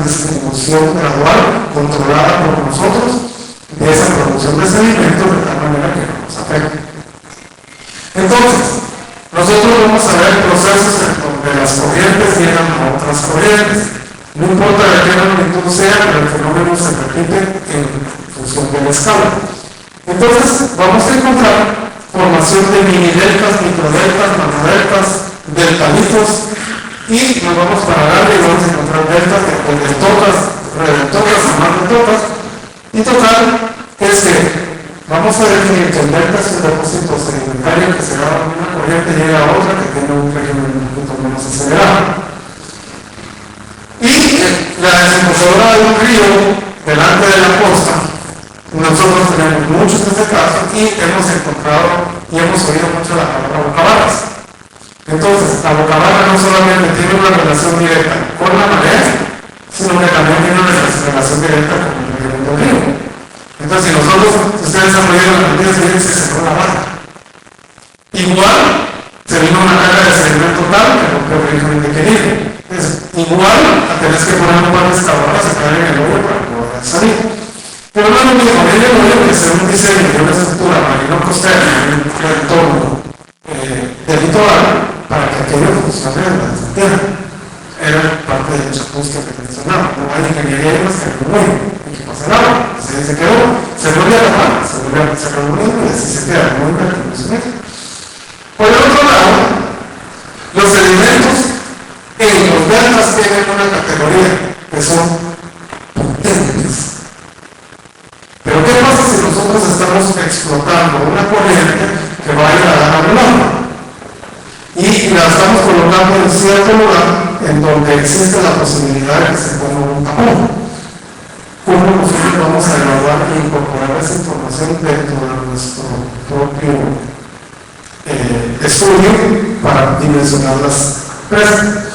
distribución gradual, controlada por nosotros, de esa producción de sedimentos de tal manera que no nos afecte. Entonces, nosotros vamos a ver procesos en donde las corrientes llegan a otras corrientes. No importa de qué magnitud sea, pero el fenómeno se repite en función de la escala. Entonces, vamos a encontrar formación de mini deltas, microdeltas, nanodeltas, deltalitos, y nos vamos para adelante y vamos a encontrar deltas de deltotas, redentotas y más deltotas. Y total es que vamos a definir que el delta es un depósito sedimentario que se da de una corriente y llega a otra que tiene un régimen un poquito menos acelerado. Y la desembosadura de un río delante de la costa, nosotros tenemos muchos en este caso y hemos encontrado y hemos oído mucho la palabra bocabarras. Entonces, la bocabarra no solamente tiene una relación directa con la marea, sino que también tiene una relación directa con el régimen del río. Entonces, si nosotros, ustedes han oído la noticia, se cerró la barra. Igual, se vino una carga de sedimento tal que rompió el régimen de equilibrio. Igual, tenés que poner un par de excavadoras a caer en el hoyo para poder salir. Pero no es lo mismo, viene el hoyo que ser un diseño de una estructura marino costera en un entorno del litoral para que aquello funcione en la tierra. Era parte de los puntos que mencionaba. No hay ingeniería más que el hoyo. ¿Qué pasa el agua? Se quedó, se vuelve a tapar, se vuelve a sacar un mismo y así se queda, muy bien. Por el otro lado, los sedimentos en los deltas tienen una categoría que son potentes. Pero ¿qué pasa si nosotros estamos explotando una corriente que va a ir a dar a un lado? Y la estamos colocando en cierto lugar en donde existe la posibilidad de que se ponga un tapón. ¿Cómo nosotros vamos a evaluar e incorporar esa información dentro de nuestro propio estudio para dimensionar las presas?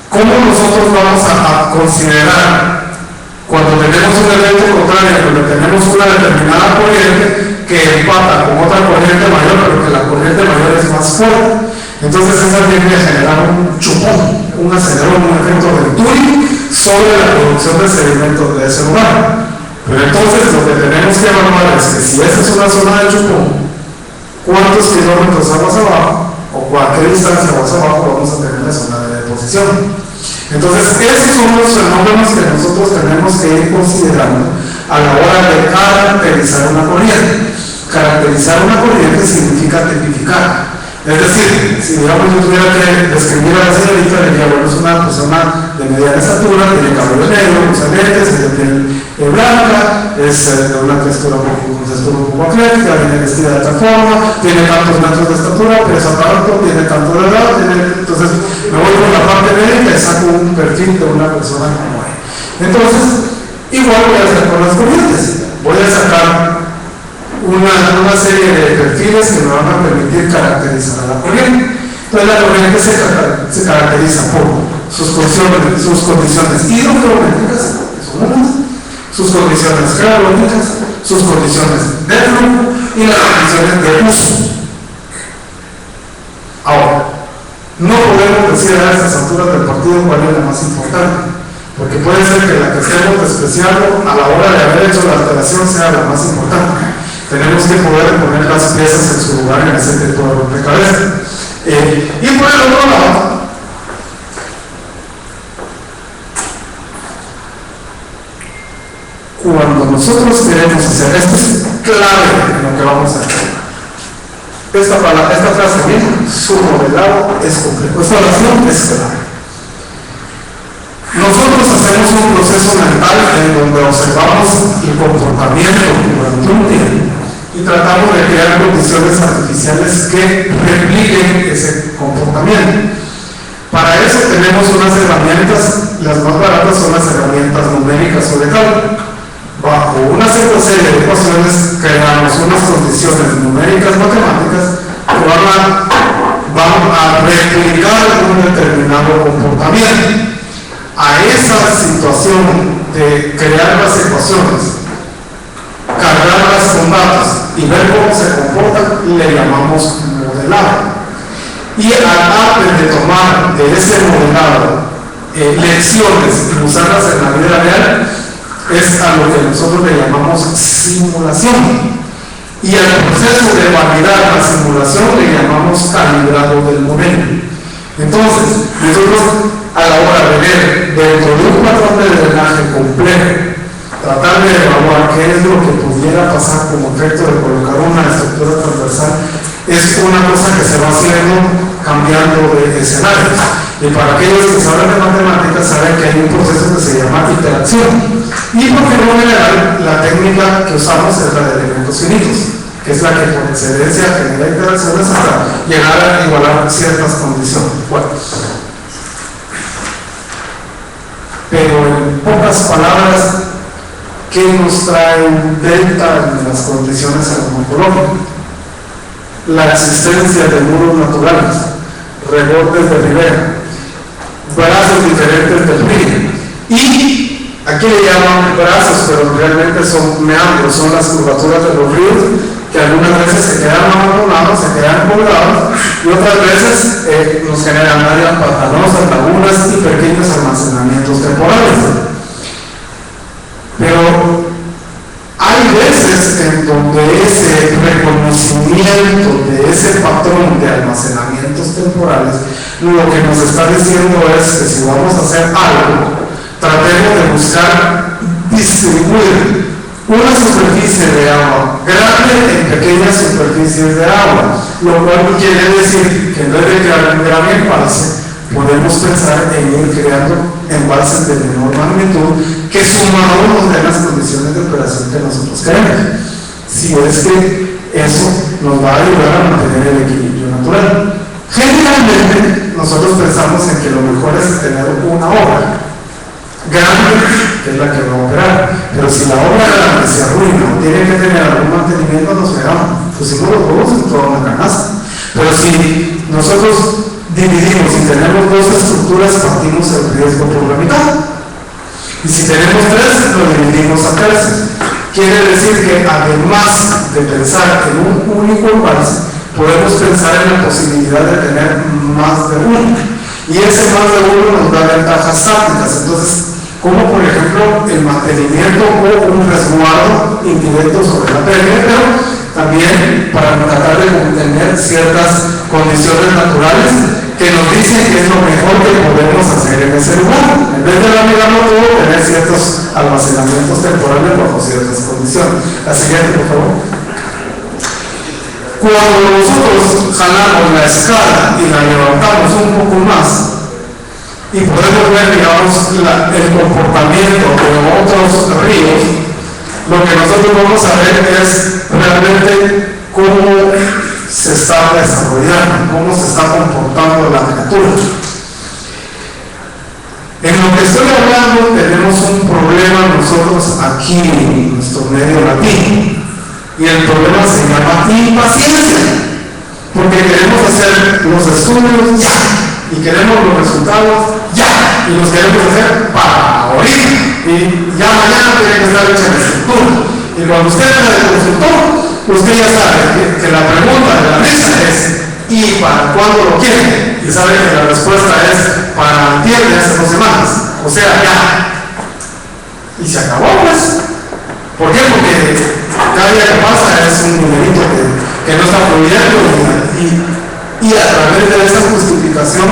¿Cómo nosotros vamos a considerar cuando tenemos un evento contrario, cuando tenemos una determinada corriente que empata con otra corriente mayor, pero que la corriente mayor es más fuerte? Entonces esa tiene que generar un chupón, un acelerón, un efecto de Turing sobre la producción de sedimentos de ese lugar. Pero entonces lo que tenemos que evaluar es que si esa es una zona de chupón, ¿cuántos kilómetros aguas abajo o cualquier distancia aguas abajo vamos a tener la zona de deposición? Entonces esos son los fenómenos que nosotros tenemos que ir considerando a la hora de caracterizar una corriente. Caracterizar una corriente significa tipificar. Es decir, si digamos yo tuviera que describir a la señorita, le diría, bueno, es una persona de mediana estatura, tiene cabello negro, usa lentes, es de piel blanca, es de una textura un poco atlética, viene vestida de otra forma, tiene tantos metros de estatura, pesa tanto, tiene tanto de edad, entonces me voy con la parte médica y saco un perfil de una persona como él. Entonces, igual voy a hacer con las corrientes, voy a sacar una serie de perfiles que me van a permitir caracterizar a la corriente. Entonces la corriente se caracteriza por sus condiciones hidrogeométricas, que son unas, sus condiciones geológicas, sus condiciones de flujo y las condiciones de uso. Ahora, no podemos decir a estas alturas del partido cuál es la más importante, porque puede ser que la que estemos despreciando a la hora de haber hecho la alteración sea la más importante. Tenemos que poder poner las piezas en su lugar en ese tipo de rompecabezas. Y por el otro lado, cuando nosotros queremos hacer, esto es clave en lo que vamos a hacer. Esta frase viene, su modelado es complejo, esta oración es clave. Nosotros hacemos un proceso mental en donde observamos el comportamiento durante un tiempo y tratamos de crear condiciones artificiales que repliquen ese comportamiento. Para eso tenemos unas herramientas, las más baratas son las herramientas numéricas o de cálculo. Bajo una cierta serie de ecuaciones creamos unas condiciones numéricas matemáticas que van a replicar un determinado comportamiento. A esa situación de crear las ecuaciones, cargarlas con datos y ver cómo se comportan, le llamamos modelado. Y al arte de tomar de ese modelado lecciones real es a lo que nosotros le llamamos simulación. Y al proceso de validar la simulación le llamamos calibrado del modelo. Entonces, nosotros a la hora de ver dentro de un patrón de drenaje complejo, tratar de evaluar qué es lo que pudiera pasar como efecto de colocar una estructura transversal, es una cosa que se va haciendo cambiando de escenarios. Y para aquellos que saben de matemáticas saben que hay un proceso que se llama interacción. Y por lo general, la técnica que usamos es la de elementos finitos, que es la que por excedencia genera interacciones hasta llegar a igualar ciertas condiciones. Bueno, pero en pocas palabras, ¿qué nos trae un delta en las condiciones morfológicas? La existencia de muros naturales, rebotes de ribera, brazos diferentes del río. Y aquí le llaman brazos, pero realmente son meandros, son las curvaturas de los ríos que algunas veces se quedan abandonados, se quedan colgados, y otras veces nos generan áreas pantanosas, lagunas y pequeños almacenamientos temporales. Pero hay veces en donde ese reconocimiento de ese patrón de almacenamientos temporales lo que nos está diciendo es que si vamos a hacer algo, tratemos de buscar distribuir una superficie de agua grande en pequeñas superficies de agua, lo cual quiere decir que en vez de crear un gran embalse, podemos pensar en ir creando embalses de menor magnitud que sumados nos den las condiciones de operación que nosotros queremos. Si es que eso nos va a ayudar a mantener el equilibrio natural. Generalmente nosotros pensamos en que lo mejor es tener una obra grande, que es la que va a operar, pero si la obra grande se arruina o tiene que tener algún mantenimiento, nos pegamos, pusimos los huevos en toda una canasta. Pero si nosotros dividimos y tenemos dos estructuras, partimos el riesgo por la mitad. Y si tenemos tres, lo dividimos a tercios. Quiere decir que además de pensar en un único embalse, podemos pensar en la posibilidad de tener más de uno. Y ese más de uno nos da ventajas tácticas. Entonces, como por ejemplo el mantenimiento o un resguardo indirecto sobre la pérdida, pero también para tratar de contener ciertas condiciones naturales que nos dicen que es lo mejor que podemos hacer en ese lugar. En vez de laminar todo, tener ciertos almacenamientos temporales bajo ciertas condiciones. La siguiente, por favor. Cuando nosotros jalamos la escala y la levantamos un poco más, y podemos ver, digamos, el comportamiento de otros ríos, lo que nosotros vamos a ver es realmente cómo se está desarrollando, cómo se está comportando la criatura. En lo que estoy hablando tenemos un problema nosotros aquí en nuestro medio latino, y el problema se llama impaciencia, porque queremos hacer los estudios ya, y queremos los resultados ya, y los queremos hacer para ahorita, y ya mañana tiene que estar hecha la estructura. Y cuando usted entra de consultor, usted ya sabe que la pregunta de la mesa es ¿y para cuándo lo quiere? Y sabe que la respuesta es para antier de hace 2 semanas, o sea, ya. Y se acabó, pues. ¿Por qué? Porque cada día que pasa es un numerito que no está fluyendo, y a través de esa justificación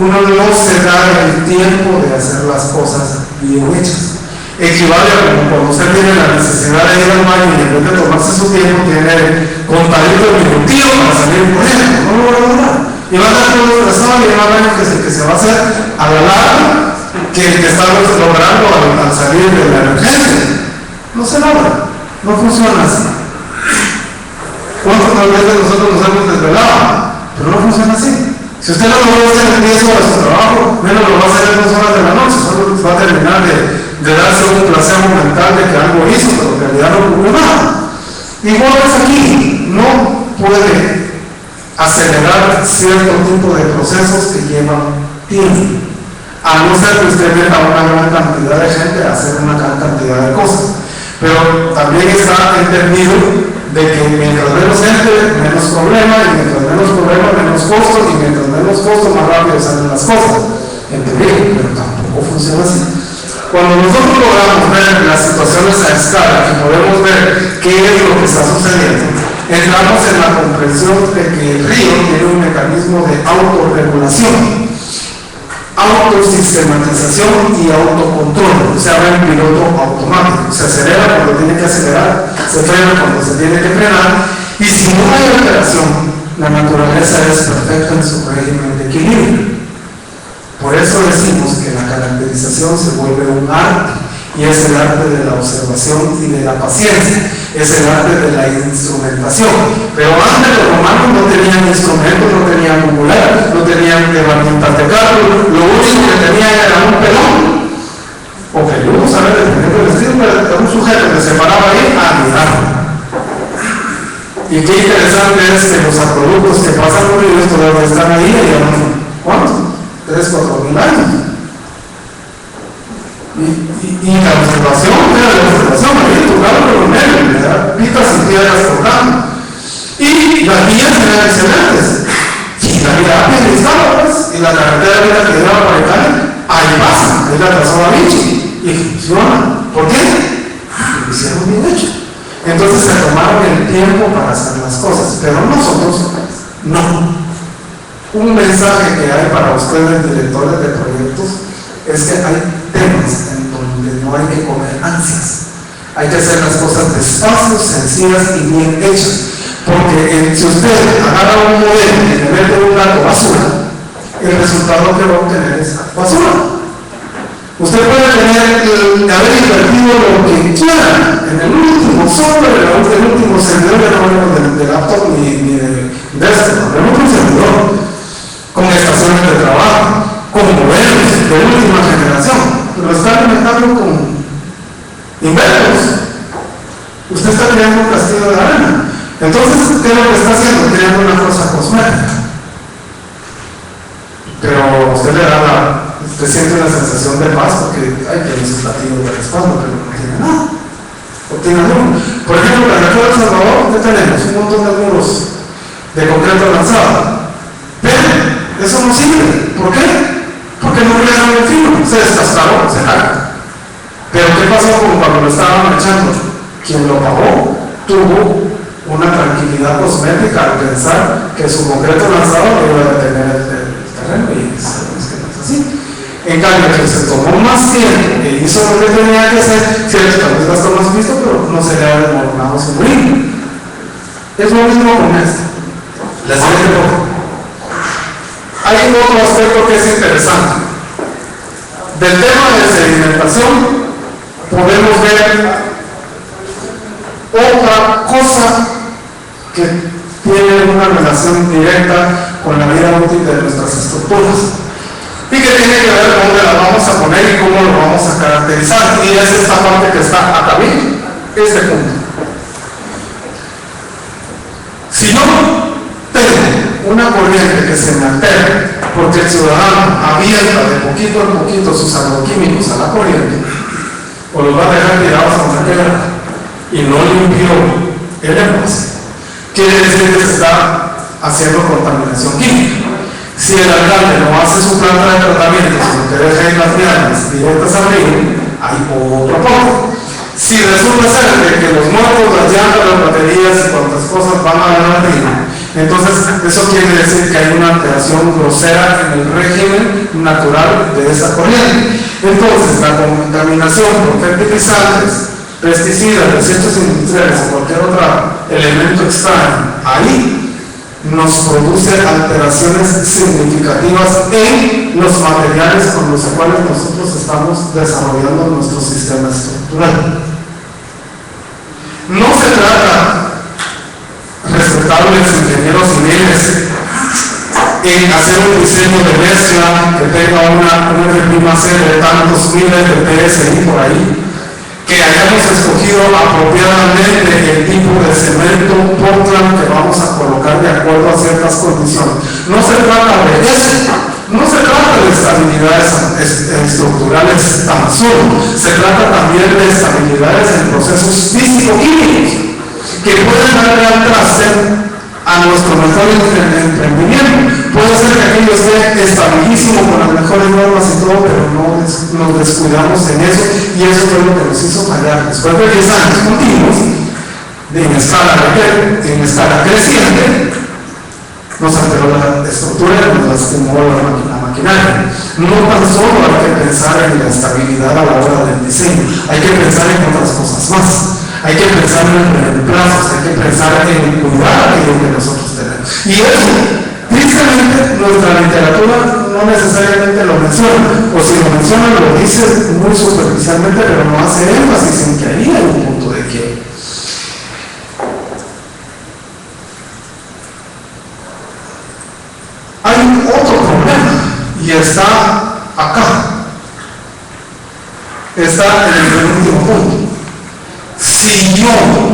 uno no se da el tiempo de hacer las cosas bien hechas. Equivale a como cuando usted tiene la necesidad de ir al baño y en vez de tomarse su tiempo tiene contadito el minutito para salir corriendo, no lo va a lograr. Y va a dar todo estresado y va a ver que es el que se va a hacer a la larga que el que está logrando al salir de la emergencia. No se logra, no funciona así. ¿Cuántas veces nosotros nos hemos desvelado? Pero no funciona así. Si usted no lo va a hacer en 10 horas de trabajo, menos lo va a hacer en 2 horas de la noche, solo va a terminar de darse un placebo mental de que algo hizo, pero en realidad no ocurrió nada. Igual es aquí, no puede acelerar cierto tipo de procesos que llevan tiempo, a no ser que usted meta a una gran cantidad de gente a hacer una gran cantidad de cosas. Pero también está entendido de que mientras menos gente, menos problema, y mientras menos problema, menos costos, y mientras menos costos, más rápido salen las cosas. Entendido, pero tampoco funciona así. Cuando nosotros logramos ver las situaciones a escala, que podemos ver qué es lo que está sucediendo, entramos en la comprensión de que el río tiene un mecanismo de autorregulación, autosistematización y autocontrol. Se abre en piloto automático, se acelera cuando tiene que acelerar, se frena cuando se tiene que frenar, y si no hay alteración, la naturaleza es perfecta en su régimen de equilibrio. Por eso decimos que la caracterización se vuelve un arte, y es el arte de la observación y de la paciencia, es el arte de la instrumentación. Pero antes los romanos no tenían instrumentos, no tenían angular, no tenían herramientas de cálculo, lo único que tenían era un pelón, o peludo, ¿sabes? Dependiendo del estilo, pero un sujeto que se paraba ahí a mirarlo. Y qué interesante es que los acueductos que pasan por ellos todavía están ahí, y llevan, ¿cuánto? 3-4 mil años. Y la observación, ahí tocaron los medios, ¿verdad? Pitas y piedras tocando. Y las vías eran excelentes. Y la vía rápida estaba, pues, y la carretera que llevaba para Italia, ahí pasa, ahí la trazó Da Vinci, y funciona. ¿Por qué? Lo hicieron bien hecho. Entonces se tomaron el tiempo para hacer las cosas, pero nosotros no. Un mensaje que hay para ustedes, directores de proyectos, es que hay temas en donde no hay que comer ansias. Hay que hacer las cosas despacio, sencillas y bien hechas. Porque si usted agarra un modelo y le mete un gato basura, el resultado que va a obtener es basura. Usted puede haber invertido lo que quiera en el último software, el último servidor de laptop ni de desktop, el último servidor, con estaciones de trabajo, con modelos de última generación, pero está alimentando con inventos. Usted está creando un castillo de arena. Entonces, ¿qué es lo que está haciendo? Creando una cosa cosmética. Pero usted usted siente una sensación de paz porque tiene su platillo de respaldo, pero no tiene nada. No tiene nada. Por ejemplo, en el Pueblo de Salvador, ¿qué tenemos? Un montón de muros de concreto lanzado. Pero eso no sirve. ¿Por qué? Porque no crearon el filo, se desgastaron, se larga. Pero ¿qué pasó cuando lo estaban echando? Quien lo pagó tuvo una tranquilidad cosmética al pensar que su concreto lanzado no iba a detener el terreno, y sabemos que no es así. En cambio, que se tomó más tiempo e hizo lo que tenía que hacer, cierto, tal vez gastó más visto, pero no se le ha desmoronado su ruido. Es lo mismo con esto. La siguiente foto. Hay otro aspecto que es interesante. Del tema de sedimentación podemos ver otra cosa que tiene una relación directa con la vida útil de nuestras estructuras y que tiene que ver con dónde la vamos a poner y cómo lo vamos a caracterizar, y es esta parte que está acá bien, este punto. Si yo tengo una corriente que se me altera porque el ciudadano avienta de poquito en poquito sus agroquímicos a la corriente, o los va a dejar tirados a una piedra y no limpió el envase, quiere decir que se está haciendo contaminación química. Si el alcalde no hace su planta de tratamiento, sino que deja en las vianas directas al río, hay otro punto. Si resulta ser de que los muertos, las llantas, las baterías y cuantas cosas van a dar al río, entonces eso quiere decir que hay una alteración grosera en el régimen natural de esa corriente. Entonces la contaminación por fertilizantes, pesticidas, desechos industriales o cualquier otro elemento extraño ahí nos produce alteraciones significativas en los materiales con los cuales nosotros estamos desarrollando nuestro sistema estructural. No se trata, respetables ingenieros civiles, en hacer un diseño de mezcla que tenga una RP de tantos miles de PSI por ahí, que hayamos escogido apropiadamente el tipo de cemento Portland que vamos a colocar de acuerdo a ciertas condiciones. No se trata de eso, no se trata de estabilidades estructurales tan solo, se trata también de estabilidades en procesos físico-químicos que pueden darle al traste a nuestro mejor emprendimiento. Puede ser que aquello esté estabilísimo con las mejores normas y todo, pero no nos descuidamos en eso, y eso fue lo que nos hizo fallar. Después de 10 años continuos, en escala creciente, nos alteró la estructura y nos lastimó la maquinaria. No tan solo hay que pensar en la estabilidad a la hora del diseño, hay que pensar en otras cosas más. Hay que pensar en reemplazos, hay que pensar en cuidar aquello que nosotros tenemos. Y eso, tristemente, nuestra literatura no necesariamente lo menciona, o si lo menciona lo dice muy superficialmente, pero no hace énfasis en que ahí hay un punto de quiebre. Hay otro problema, y está acá. Está en el penúltimo punto. Si yo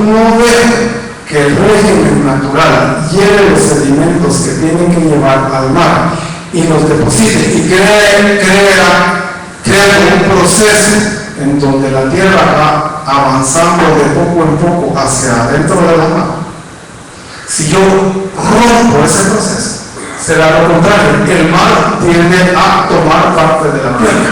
no veo que el régimen natural lleve los sedimentos que tienen que llevar al mar y los deposite y crea un proceso en donde la tierra va avanzando de poco en poco hacia adentro de la mar, si yo rompo ese proceso, será lo contrario, el mar tiende a tomar parte de la tierra.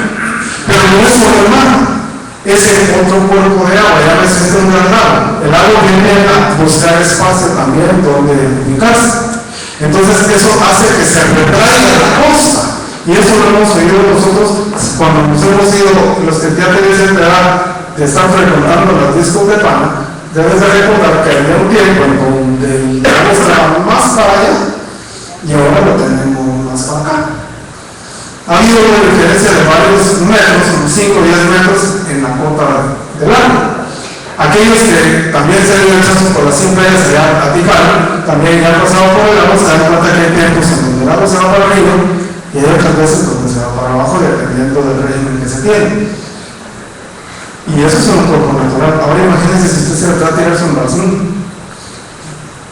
Pero no es solo el mar, es el otro cuerpo de agua, ya ves, es un gran lago. El agua viene a buscar espacio también donde ubicarse. Entonces eso hace que se retraiga la costa. Y eso lo hemos oído nosotros cuando nos hemos ido, los que ya te dicen de estar frecuentando los discos de pana. Debes de recordar que había un tiempo en donde el lago estaba más para allá y ahora lo tenemos más para acá. Ha habido una diferencia de varios metros, unos 5 o 10 metros en la cota del agua. Aquellos que también se han hecho por la simple necesidad de platicar, también han pasado por el agua, se dan cuenta que hay tiempos en donde el agua se va para arriba y hay otras veces donde se va para abajo, dependiendo del régimen que se tiene. Y eso es un cuerpo natural. Ahora imagínense si usted se va a tirarse un balsín.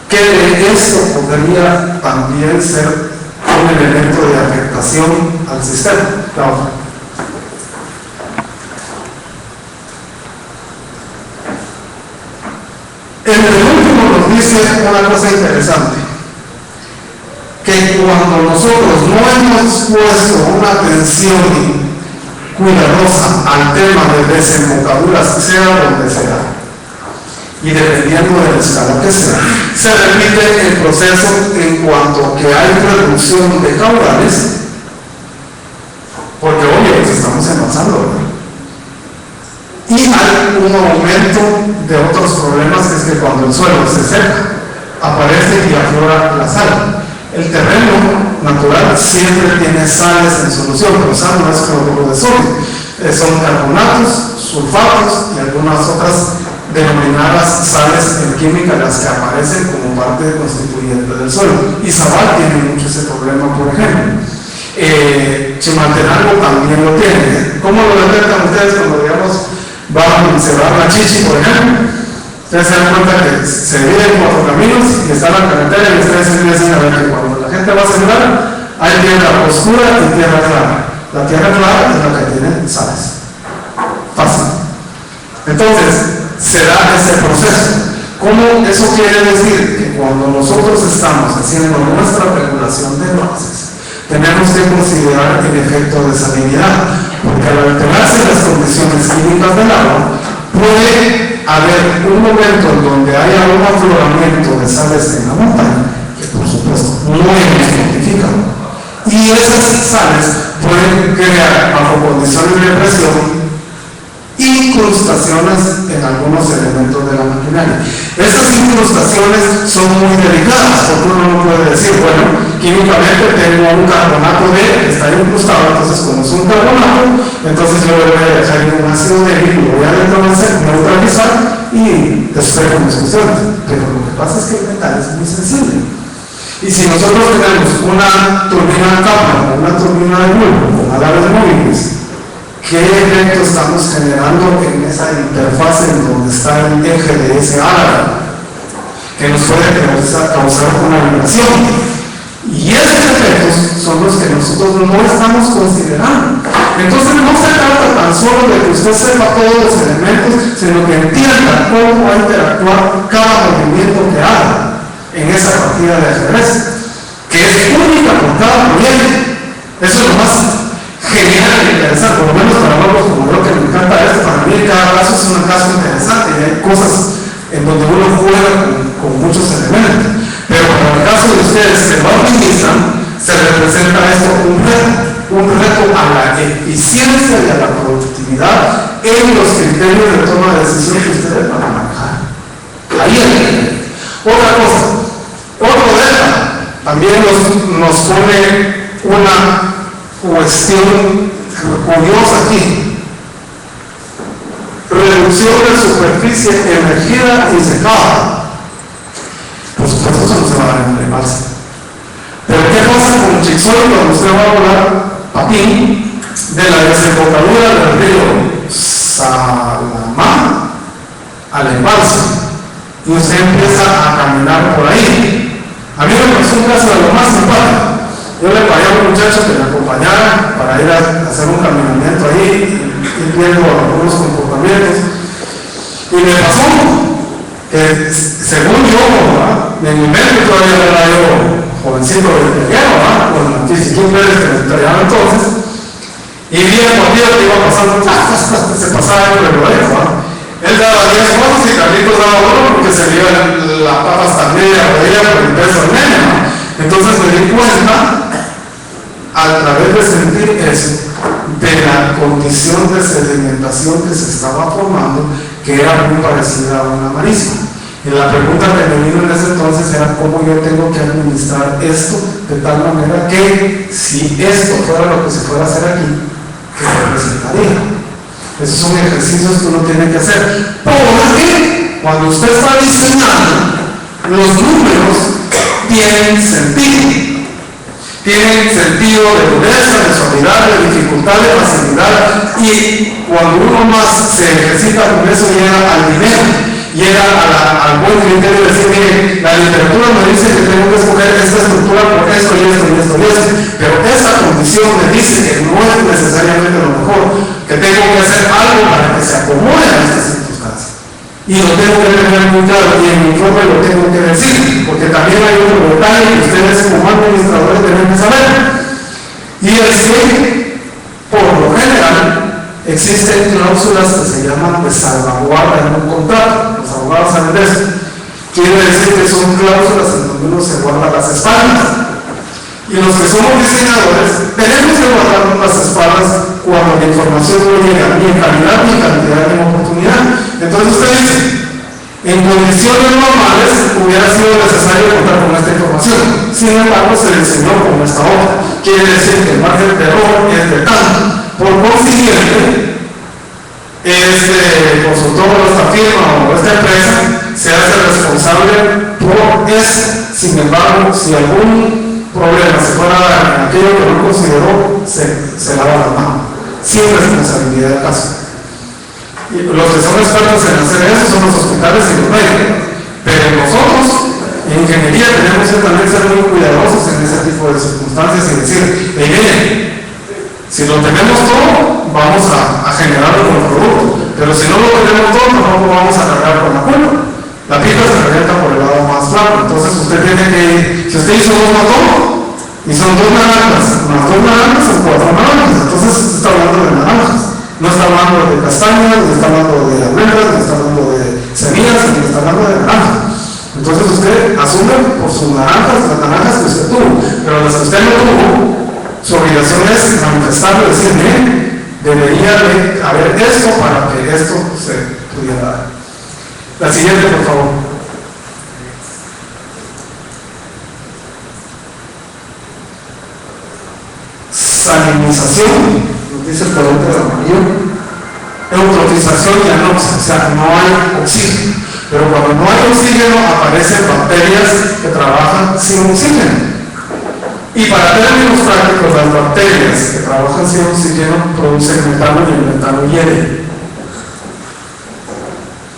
¿Qué de esto podría también ser un elemento de afectación al sistema? El penúltimo nos dice una cosa interesante, que cuando nosotros no hemos puesto una atención cuidadosa al tema de desembocaduras, sea donde sea, y dependiendo de la escala que sea, se repite el proceso en cuanto que hay reducción de caudales, porque obvio nos estamos envasando, ¿verdad? Y hay un aumento de otros problemas, que es que cuando el suelo se seca, aparece y aflora la sal. El terreno natural siempre tiene sales en solución, pero sal no es cloruro de sodio, son carbonatos, sulfatos y algunas otras denominadas sales en química, las que aparecen como parte constituyente del suelo. Izabal tiene mucho ese problema, por ejemplo. Chimaltenango también lo tiene. ¿Cómo lo detectan ustedes cuando, digamos, van a sembrar la chichi, por ejemplo? Ustedes se dan cuenta que se dividen 4 caminos y está la carretera, y ustedes empiezan a ver que cuando la gente va a sembrar, hay tierra oscura y tierra clara. La tierra clara es la que tiene sales. Fácil. Entonces, se da ese proceso. ¿Cómo eso quiere decir? Que cuando nosotros estamos haciendo nuestra regulación de bases, tenemos que considerar el efecto de salinidad, porque al alterarse las condiciones químicas del agua, puede haber un momento en donde haya un afloramiento de sales en la montaña, que por supuesto no hemos identificado, y esas sales pueden crear, bajo condiciones de presión, incrustaciones en algunos elementos de la maquinaria. Estas incrustaciones son muy delicadas, porque uno no puede decir, bueno, químicamente tengo un carbonato que está incrustado, entonces como es un carbonato, entonces yo le voy a dejar un ácido débil, lo voy a neutralizar y despejo mis cuestiones. Pero lo que pasa es que el metal es muy sensible. Y si nosotros tenemos una turbina de capa o una turbina de bulbo con alares móviles, ¿qué efecto estamos generando en esa interfaz en donde está el eje de ese árabe? Que nos puede causar una vibración. Y esos efectos son los que nosotros no estamos considerando. Entonces no se trata tan solo de que usted sepa todos los elementos, sino que entienda cómo va a interactuar cada movimiento que haga. en esa partida de ajedrez, que es única por cada proyecto. Eso es lo más genial e interesante, por lo menos para nosotros, como yo que me encanta esto, para mí cada caso es un caso interesante y hay cosas en donde uno juega con muchos elementos. Pero para el caso de ustedes que lo administran, se representa esto un reto a la eficiencia y a la productividad en los criterios de toma de decisión que ustedes van a manejar. Ahí hay otra cosa, otro delta, también nos pone una cuestión curiosa aquí. Reducción de superficie emergida y secada. Por supuesto, eso no se va a dar en el embalse. Pero ¿qué pasa con Chixol cuando usted va a volar patín de la desembocadura del río Salamá al embalse? Y usted empieza a caminar por ahí. A mí me pasó un caso de lo más simpático. Yo le pagué a un muchacho que me acompañara para ir a hacer un caminamiento ahí, ir viendo algunos comportamientos. Y me pasó que, según yo, en mi mente todavía era yo jovencito de pequeño, con la Kissy Pérez que me entregaba entonces, y vi el partido que iba pasando, se pasaba el reloj, él daba 10 fotos y Carlitos daba 1 porque se vio la pata hasta media rodilla por el peso del nene. Entonces me di cuenta, a través de sentir eso, de la condición de sedimentación que se estaba formando, que era muy parecida a una marisma. Y la pregunta que me vino en ese entonces era cómo yo tengo que administrar esto de tal manera que si esto fuera lo que se fuera a hacer aquí, ¿qué representaría? Esos son ejercicios que uno tiene que hacer. Porque cuando usted está diseñando, los números tienen sentido. Tienen sentido de dureza, de suavidad, de dificultad, de facilidad. Y cuando uno más se ejercita con eso, llega al dinero, llega al buen criterio de decir, mire, la literatura me dice que tengo que escoger esta estructura por esto y esto y esto y esto. Pero esta condición me dice que no es necesariamente lo mejor, que tengo que hacer algo para que se acomode a estas circunstancias. Y lo tengo que tener muy claro, y en mi informe lo tengo que decir, porque también hay otro detalle que ustedes como administradores deben de saber. Y es que, por lo general, existen cláusulas que se llaman de salvaguarda en un contrato. Los abogados saben de eso. Quiere decir que son cláusulas en donde uno se guarda las espaldas. Y los que somos diseñadores tenemos que guardar las espaldas cuando la información no llega ni en calidad ni en cantidad ni en oportunidad. Entonces usted dice, en condiciones normales hubiera sido necesario contar con esta información. Sin embargo, se diseñó con esta hoja. Quiere decir que el margen de error es de tanto. Por consiguiente, este consultor o esta firma o esta empresa se hace responsable por eso. Sin embargo, si algún problema se fuera a dar en aquello que no consideró, se lava la mano, sin responsabilidad del caso. Y los que son expertos en hacer eso son los hospitales y los médicos, pero nosotros en ingeniería tenemos que también ser muy cuidadosos en ese tipo de circunstancias y decir, miren, si lo tenemos todo, vamos a generar un buen producto, pero si no lo tenemos todo, tampoco vamos a cargar con la culpa. La pipa se revienta por el lado más flaco, entonces usted tiene que ir, si usted hizo 2 matones, y son 2 naranjas, más 2 naranjas son 4 naranjas, entonces usted está hablando de naranjas, no está hablando de castañas, no está hablando de almendras, no está hablando de semillas, no está hablando de naranjas. Entonces usted asume por sus naranjas, las naranjas que usted tuvo, pero las que usted no tuvo, su obligación es manifestarlo y decir, bien, debería de haber esto para que esto se pudiera dar. La siguiente, por favor. Salinización, nos dice el color de amarillo. Eutrofización y anoxia, o sea, no hay oxígeno. Pero cuando no hay oxígeno, aparecen bacterias que trabajan sin oxígeno. Y para términos prácticos, las bacterias que trabajan sin oxígeno producen metano y el metano hiede.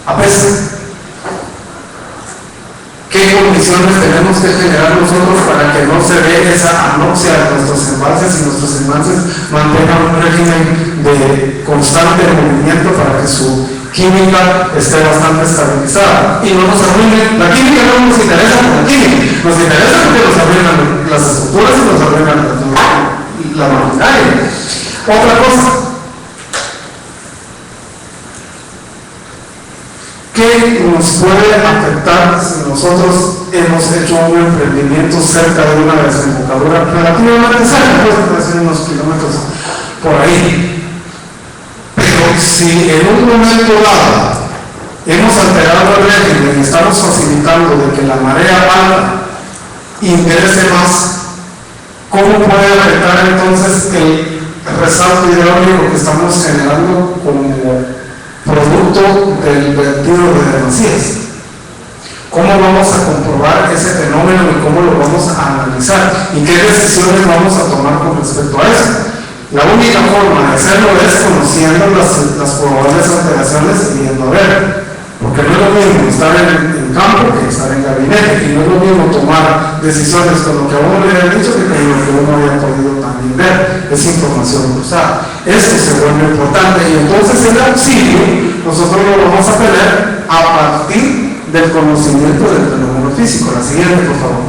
Apesta. ¿Qué condiciones condiciones tenemos que generar nosotros para que no se dé esa anoxia de nuestros embalses y nuestros embalses mantengan un régimen de constante movimiento para que su química esté bastante estabilizada y no nos arruinen? La química no nos interesa por la química, nos interesa porque nos arruinan las estructuras y nos arruinan la maquinaria. Otra cosa, ¿qué nos puede afectar si nosotros hemos hecho un emprendimiento cerca de una desembocadura relativamente cerca, puede ser unos kilómetros por ahí? Pero si en un momento dado hemos alterado el régimen y estamos facilitando de que la marea alta interese más, ¿cómo puede afectar entonces el resalto hidráulico que estamos generando como producto del vertido de demasías? ¿Cómo vamos a comprobar ese fenómeno y cómo lo vamos a analizar? ¿Y qué decisiones vamos a tomar con respecto a eso? La única forma de hacerlo es conociendo las probables alteraciones y viendo a ver. Porque no es lo mismo estar en campo que estar en gabinete, y no es lo mismo tomar decisiones con lo que a uno le había dicho que con lo que uno había podido también ver. Es información cruzada. Esto se vuelve importante, y entonces el auxilio nosotros lo vamos a tener a partir del conocimiento del fenómeno físico. La siguiente, por favor.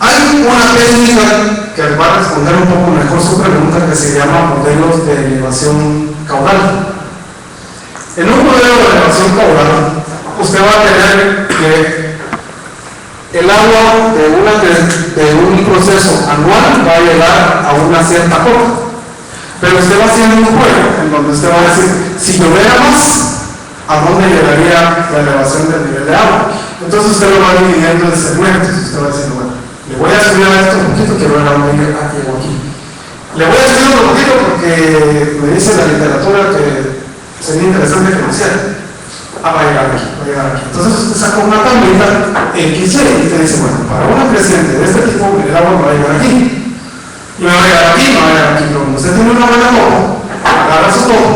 Hay una técnica que va a responder un poco mejor su pregunta, que se llama modelos de elevación caudal. En un modelo de elevación caudal, usted va a tener que el agua de un proceso anual va a llegar a una cierta cota. Pero usted va haciendo un juego en donde usted va a decir, si lloviera más, ¿a dónde llegaría la elevación del nivel de agua? Entonces usted lo va dividiendo en segmentos. Usted va diciendo, bueno, le voy a subir a esto un poquito, quiero ver a dónde llega aquí. Le voy a subir un poquito porque me dice la literatura que sería interesante que lo hiciera. Va a llegar aquí, va a llegar aquí. Entonces usted saca una tablita XY y usted dice, bueno, para una creciente de este tipo, el agua va a llegar aquí. Y me va a llegar aquí, me va a llegar aquí. Pero cuando usted tiene una buena copa, agarra su copa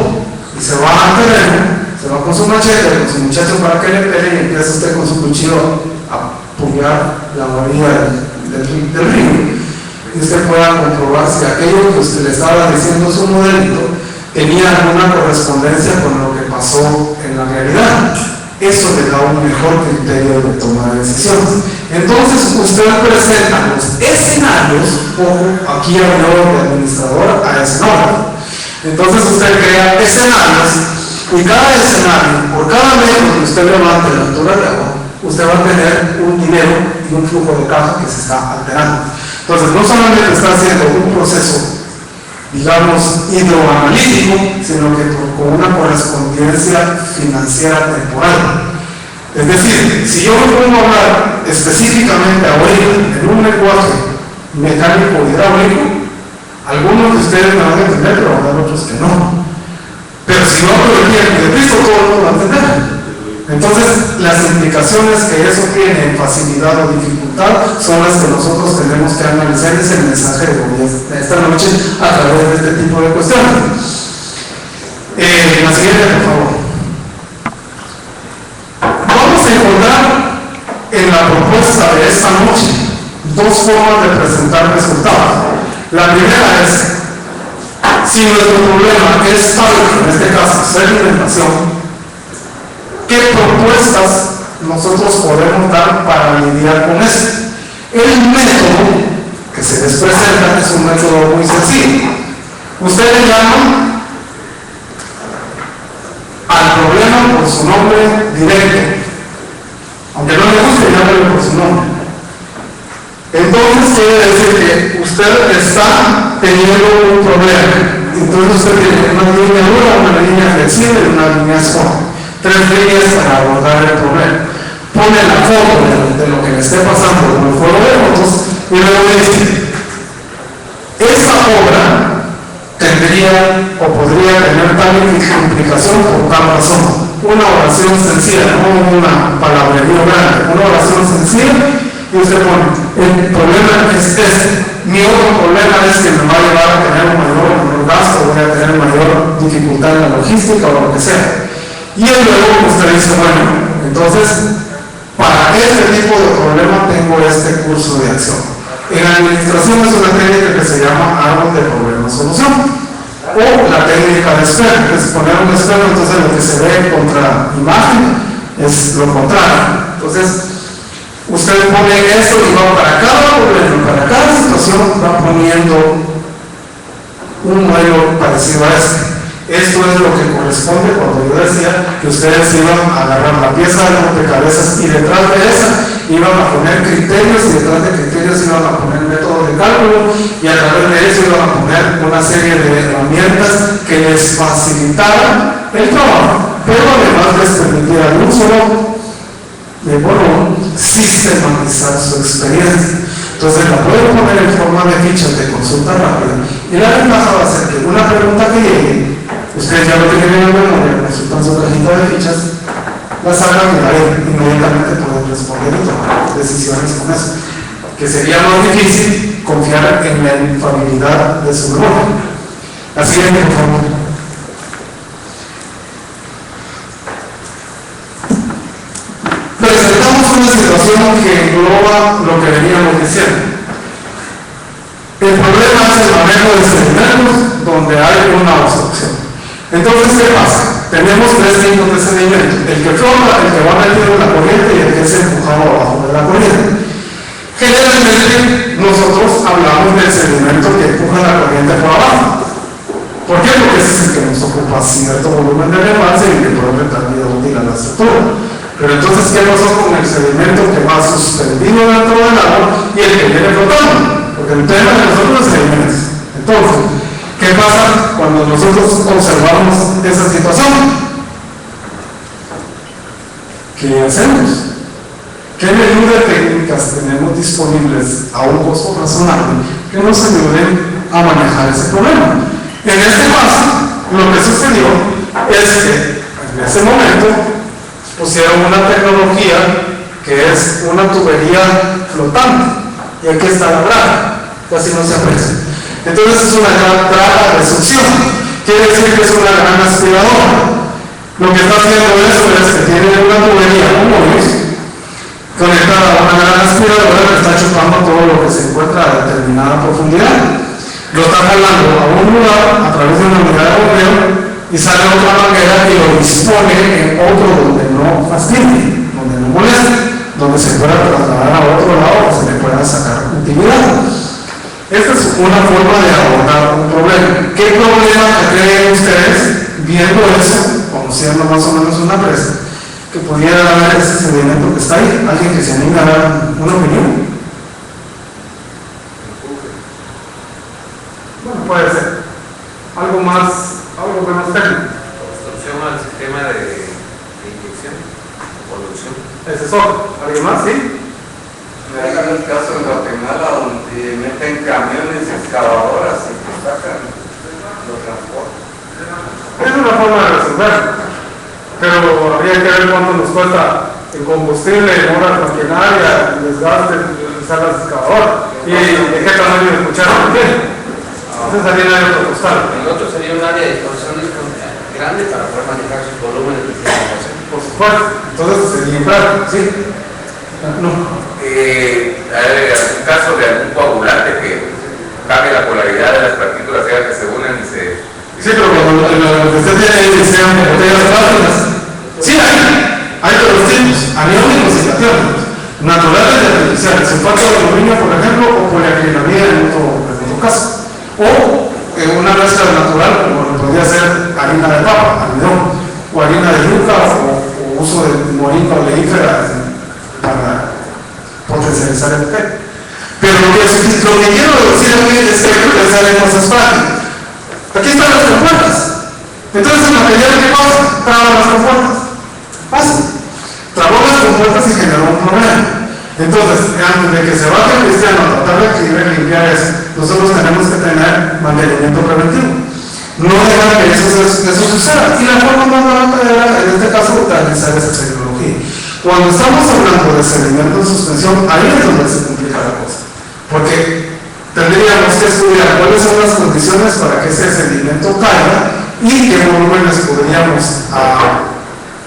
y se va al terreno, se va con su machete, con su muchacho para que le pegue, y empieza usted con su cuchillo a puñar la orilla del río. Y usted pueda comprobar si aquello que usted le estaba diciendo su modelito tenía alguna correspondencia con lo que pasó en la realidad. Eso le da un mejor criterio de toma de decisiones. Entonces usted presenta los escenarios, o aquí habló de administrador a escenógrafo. Entonces usted crea escenarios, y cada escenario, por cada metro que usted levante la altura de agua, usted va a tener un dinero y un flujo de caja que se está alterando. Entonces no solamente está haciendo un proceso, digamos, hidroanalítico, sino que con una correspondencia financiera temporal. Es decir, si yo me pongo a hablar específicamente ahorita en un lenguaje mecánico hidráulico, algunos de ustedes me van a entender, pero habrá otros que no. Pero si no hablo del tiempo de Cristo, todo el mundo va a entender. Entonces, las implicaciones que eso tiene en facilidad o dificultad son las que nosotros tenemos que analizar. Es el mensaje de esta noche a través de este tipo de cuestiones. La siguiente, por favor. Vamos a encontrar en la propuesta de esta noche dos formas de presentar resultados. La primera es, si nuestro problema es tal, en este caso, sedimentación, ¿qué propuestas nosotros podemos dar para lidiar con eso? El método que se les presenta es un método muy sencillo. Ustedes llaman al problema por su nombre directo. Aunque no le guste, llámelo por su nombre. Entonces quiere decir que usted está teniendo un problema. Entonces usted tiene una línea dura, una línea flexible y una línea suave. 3 líneas para abordar el problema. Pone la foto de lo que le esté pasando con el foro de fotos y luego dice, esta obra tendría o podría tener tal implicación por tal razón. Una oración sencilla, no una palabrería grande, una oración sencilla, y usted pone, el problema es este. Mi otro problema es que me va a llevar a tener un mayor gasto, voy a tener mayor dificultad en la logística o lo que sea. Y luego usted dice, bueno, entonces, para este tipo de problema tengo este curso de acción. En administración es una técnica que se llama árbol de problema-solución, o la técnica de espejo, que es poner un espejo, entonces lo que se ve contra imagen es lo contrario. Entonces, usted pone esto y va para cada problema, para cada situación va poniendo un modelo parecido a este. Esto es lo que corresponde cuando yo decía que ustedes iban a agarrar la pieza de rompecabezas y detrás de esa iban a poner criterios y detrás de criterios iban a poner métodos de cálculo y a través de eso iban a poner una serie de herramientas que les facilitaran el trabajo, pero además les permitieran un solo sistematizar su experiencia. Entonces la pueden poner en forma de fichas de consulta rápida y la ventaja va a ser que una pregunta que llegue, ustedes ya lo tienen en memoria, consultan su cajita de fichas, la sacan y ahí inmediatamente pueden responder y tomar decisiones con eso, que sería más difícil confiar en la infalibilidad de su grupo. Así es, por favor. Presentamos una situación que engloba lo que veníamos diciendo. El problema es el manejo de sedimentos donde hay una obstrucción. Entonces, ¿qué pasa? Tenemos tres tipos de sedimento: el que flota, el que va metido en la corriente y el que es empujado abajo de la corriente. Generalmente, nosotros hablamos del sedimento que empuja la corriente por abajo. ¿Por qué? Porque ese es el que nos ocupa cierto volumen de avance y que puede dar vida útil a la estructura. Pero entonces, ¿qué pasó con el sedimento que va suspendido dentro del agua y el que viene flotando? Porque el tema de nosotros es sedimentos. Entonces, ¿qué pasa cuando nosotros observamos esa situación? ¿Qué hacemos? ¿Qué menú de técnicas tenemos disponibles a un costo razonable que nos ayuden a manejar ese problema? En este caso, lo que sucedió es que en ese momento pusieron una tecnología que es una tubería flotante, y aquí está la draga, casi no se aprecia. Entonces es una gran draga de succión, quiere decir que es una gran aspiradora. Lo que está haciendo eso es que tiene una tubería como es conectada a una gran aspiradora que está chupando todo lo que se encuentra a determinada profundidad. Lo está jalando a un lugar a través de una unidad de bombeo y sale otra manguera y lo dispone en otro donde no fastidie, donde no moleste, donde se pueda trasladar a otro lado o se le pueda sacar utilidad. Esta es una forma de abordar un problema. ¿Qué problema creen ustedes viendo eso, conociendo más o menos una presa, que pudiera haber ese sedimento que está ahí? ¿Alguien que se anime a dar una opinión? Bueno, puede ser. Algo menos técnico. Obstrucción al sistema de inyección o conducción. Ese es otro. ¿Alguien más? ¿Sí? Me hagan el caso en Guatemala donde meten camiones, excavadoras y pues sacan los transportes. Es una forma de resolverlo, pero habría que ver cuánto nos cuesta el combustible, en horas maquinaria, el desgaste, usar las excavadoras y de qué tamaño de cuchara tiene. Ese sería el área propostal. El otro sería un área de expansión grande para poder manejar sus volúmenes de circulación. Por supuesto. Entonces sería claro, sí. No. Hay algún caso de algún coagulante que cambie la polaridad de las partículas que se unen y se... Sí, pero cuando lo que usted tiene sean botellas plásticas, sí hay de los tipos, aniónicos y catiónicos, naturales y artificiales, sulfato de aluminio, por ejemplo, o poliacrilamida en otro caso, o una mezcla natural, como podría ser harina de papa, almidón, o harina de yuca, o uso de moringa oleífera para potencializar el efecto. Pero lo que quiero decir aquí es que hay que pensar en cosas prácticas. Aquí están las compuertas. Entonces el material que pasa, traba las compuertas. Fácil. Trabó las compuertas y generó un problema. Entonces, antes de que se baje el cristiano a tratar de equilibrar y limpiar eso, nosotros tenemos que tener mantenimiento preventivo. No dejar que eso suceda. Y la forma más barata era, en este caso, utilizar esa tecnología. Cuando estamos hablando de sedimento en suspensión, ahí es donde se complica la cosa. Porque tendríamos que estudiar cuáles son las condiciones para que ese sedimento caiga y qué volúmenes podríamos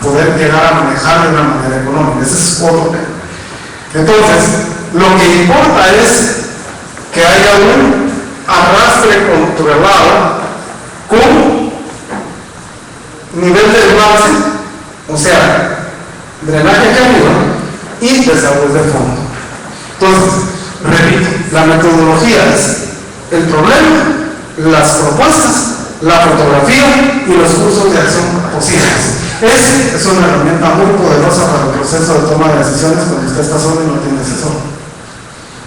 poder llegar a manejar de una manera económica. Ese es otro tema. Entonces, lo que importa es que haya un arrastre controlado con nivel de desguace, o sea, drenaje hacia arriba y desagües de fondo. Entonces, repito, la metodología es el problema, las propuestas, la fotografía y los cursos de acción posibles. Es una herramienta muy poderosa para el proceso de toma de decisiones cuando usted está solo y no tiene asesor.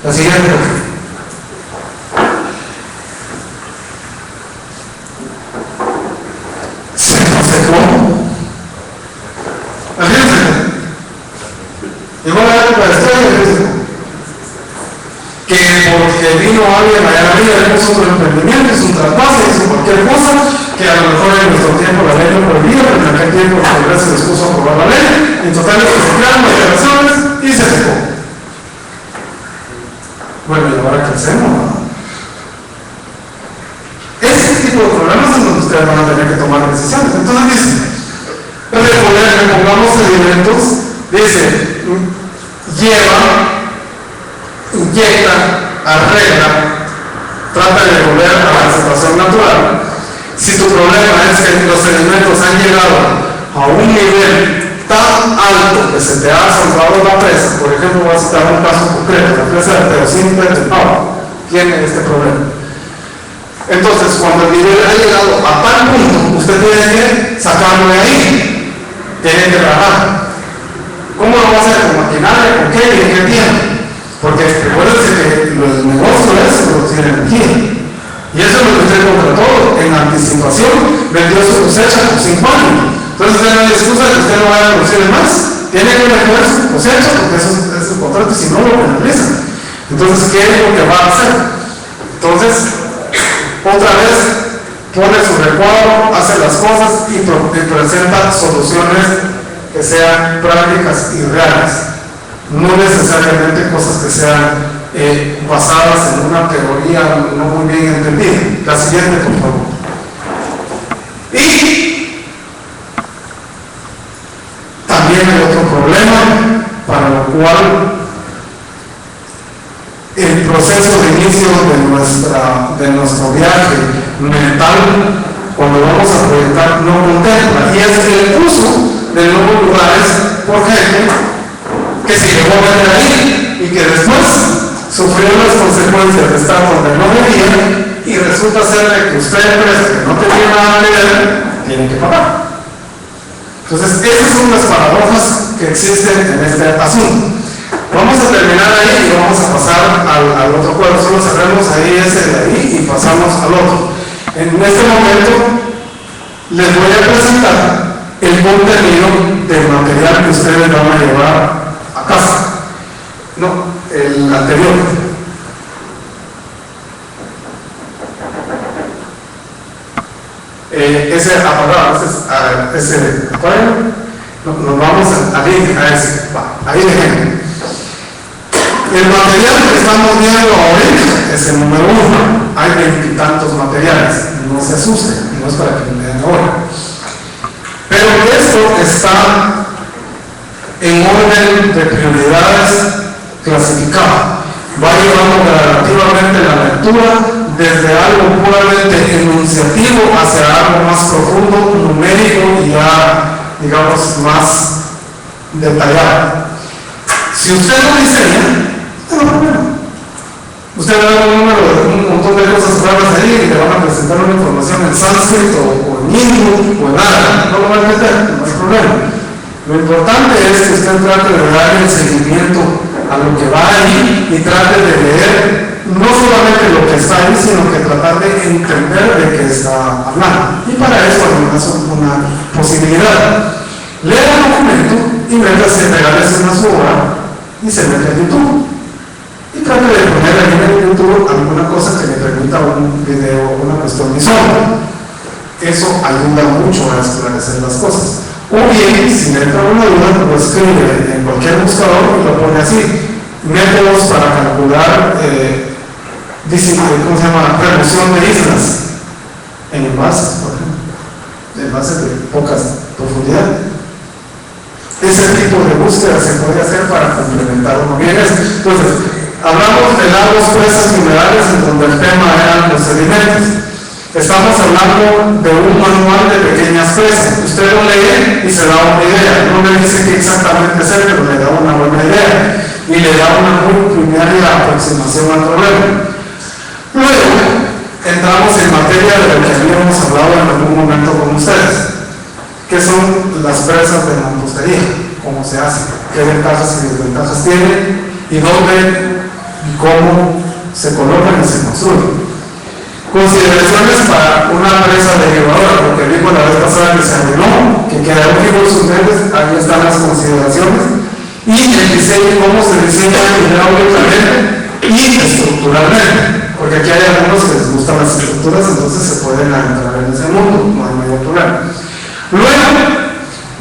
La siguiente. Se nos secó. Llegó la época de estrella que porque vino alguien allá arriba, le puso otro emprendimiento, hizo un traspaso, hizo cualquier cosa, que a lo mejor en nuestro tiempo la ley no prohibía, pero en aquel tiempo el Congreso les puso a aprobar la ley, en total se crearon declaraciones y se secó. Bueno, ¿y ahora qué hacemos? Ese tipo de problemas es donde ustedes van a tener que tomar decisiones. Entonces dice, repongamos sedimentos, dice, lleva, inyecta, arregla, trata de volver a la situación natural. Si tu problema es que los sedimentos han llegado a un nivel tan alto que se te ha salvado la presa, por ejemplo, voy a citar un caso concreto, la presa de Teocinte del Pavo tiene este problema. Entonces, cuando el nivel ha llegado a tal punto, usted tiene que sacarlo de ahí, tiene que trabajar. ¿Cómo lo va a hacer? ¿Con maquinaria? ¿Con qué? ¿Y en qué tiempo? Porque recuérdense que el negocio es producir energía. Y eso es lo que usted contrató en anticipación, vendió su cosecha por 5 años. Entonces no hay excusa de que usted no vaya a producir más. Tiene que mejorar su cosecha porque eso es su contrato y si no lo penalizan. Entonces, ¿qué es lo que va a hacer? Entonces, otra vez pone su recuadro, hace las cosas y presenta soluciones que sean prácticas y reales. No necesariamente cosas que sean basadas en una teoría no muy bien entendida. La siguiente, por favor. Y también hay otro problema para lo cual el proceso de inicio de nuestro viaje mental, cuando vamos a proyectar, no contempla, y es el uso de nuevos lugares por gente que se llegó a meter ahí y que después sufrió las consecuencias de estar donde no debía y resulta ser de que usted, que no tenía nada que ver, tiene que pagar. Entonces, esas son las paradojas que existen en este asunto. Vamos a terminar ahí y vamos a pasar al otro cuadro. Solo cerremos ahí ese de ahí y pasamos al otro. En este momento les voy a presentar el contenido del material que ustedes van a llevar a casa. No, el anterior. Ese apagado, ese apagado, nos vamos a ese. Ahí dejemos. El material que estamos viendo ahorita es el número 1. Hay 20 y tantos materiales. No se asusten, no es para que me den ahora. Pero esto está en orden de prioridades clasificado. Va llevando gradativamente la lectura desde algo puramente enunciativo hacia algo más profundo, numérico y ya, digamos, más detallado. Si usted lo diseña, no hay problema. Usted va a dar un montón de cosas raras ahí y le van a presentar una información en sánscrito o en hindú o en árabe. No lo va a meter, no hay problema. Lo importante es que usted trate de darle el seguimiento a lo que va ahí y trate de leer no solamente lo que está ahí, sino que tratar de entender de qué está hablando. Y para eso es una posibilidad. Lea el documento y métase, regálese una su obra y se mete a YouTube. Y trate de poner ahí en YouTube alguna cosa que le permita un video, una cuestión visual. Eso ayuda mucho a esclarecer las cosas. O bien, si le entra una duda, lo escribe en cualquier buscador y lo pone así. Métodos para calcular, ¿cómo se llama? Remoción de islas en envases, por ejemplo. De envases de pocas profundidades. búsqueda se puede hacer para complementar uno bien esto. Entonces, hablamos de lagos, presas, minerales, en donde el tema eran los sedimentos. Estamos hablando de un manual de pequeñas presas. Usted lo lee y se da una idea. No le dice qué exactamente es, pero le da una buena idea y le da una muy primaria aproximación al problema. Luego, entramos en materia de lo que habíamos hablado en algún momento con ustedes, que son las presas de mampostería, cómo se hacen, qué ventajas y desventajas tienen y dónde y cómo se colocan y se construyen. Consideraciones para una presa derivadora, porque dijo la vez pasada que se arregló, que quedaron fijos sus medios, ahí están las consideraciones, y el diseño, cómo se diseña hidráulicamente y estructuralmente, porque aquí hay algunos que les gustan las estructuras, entonces se pueden adentrar en ese mundo, no hay mayor problema. Luego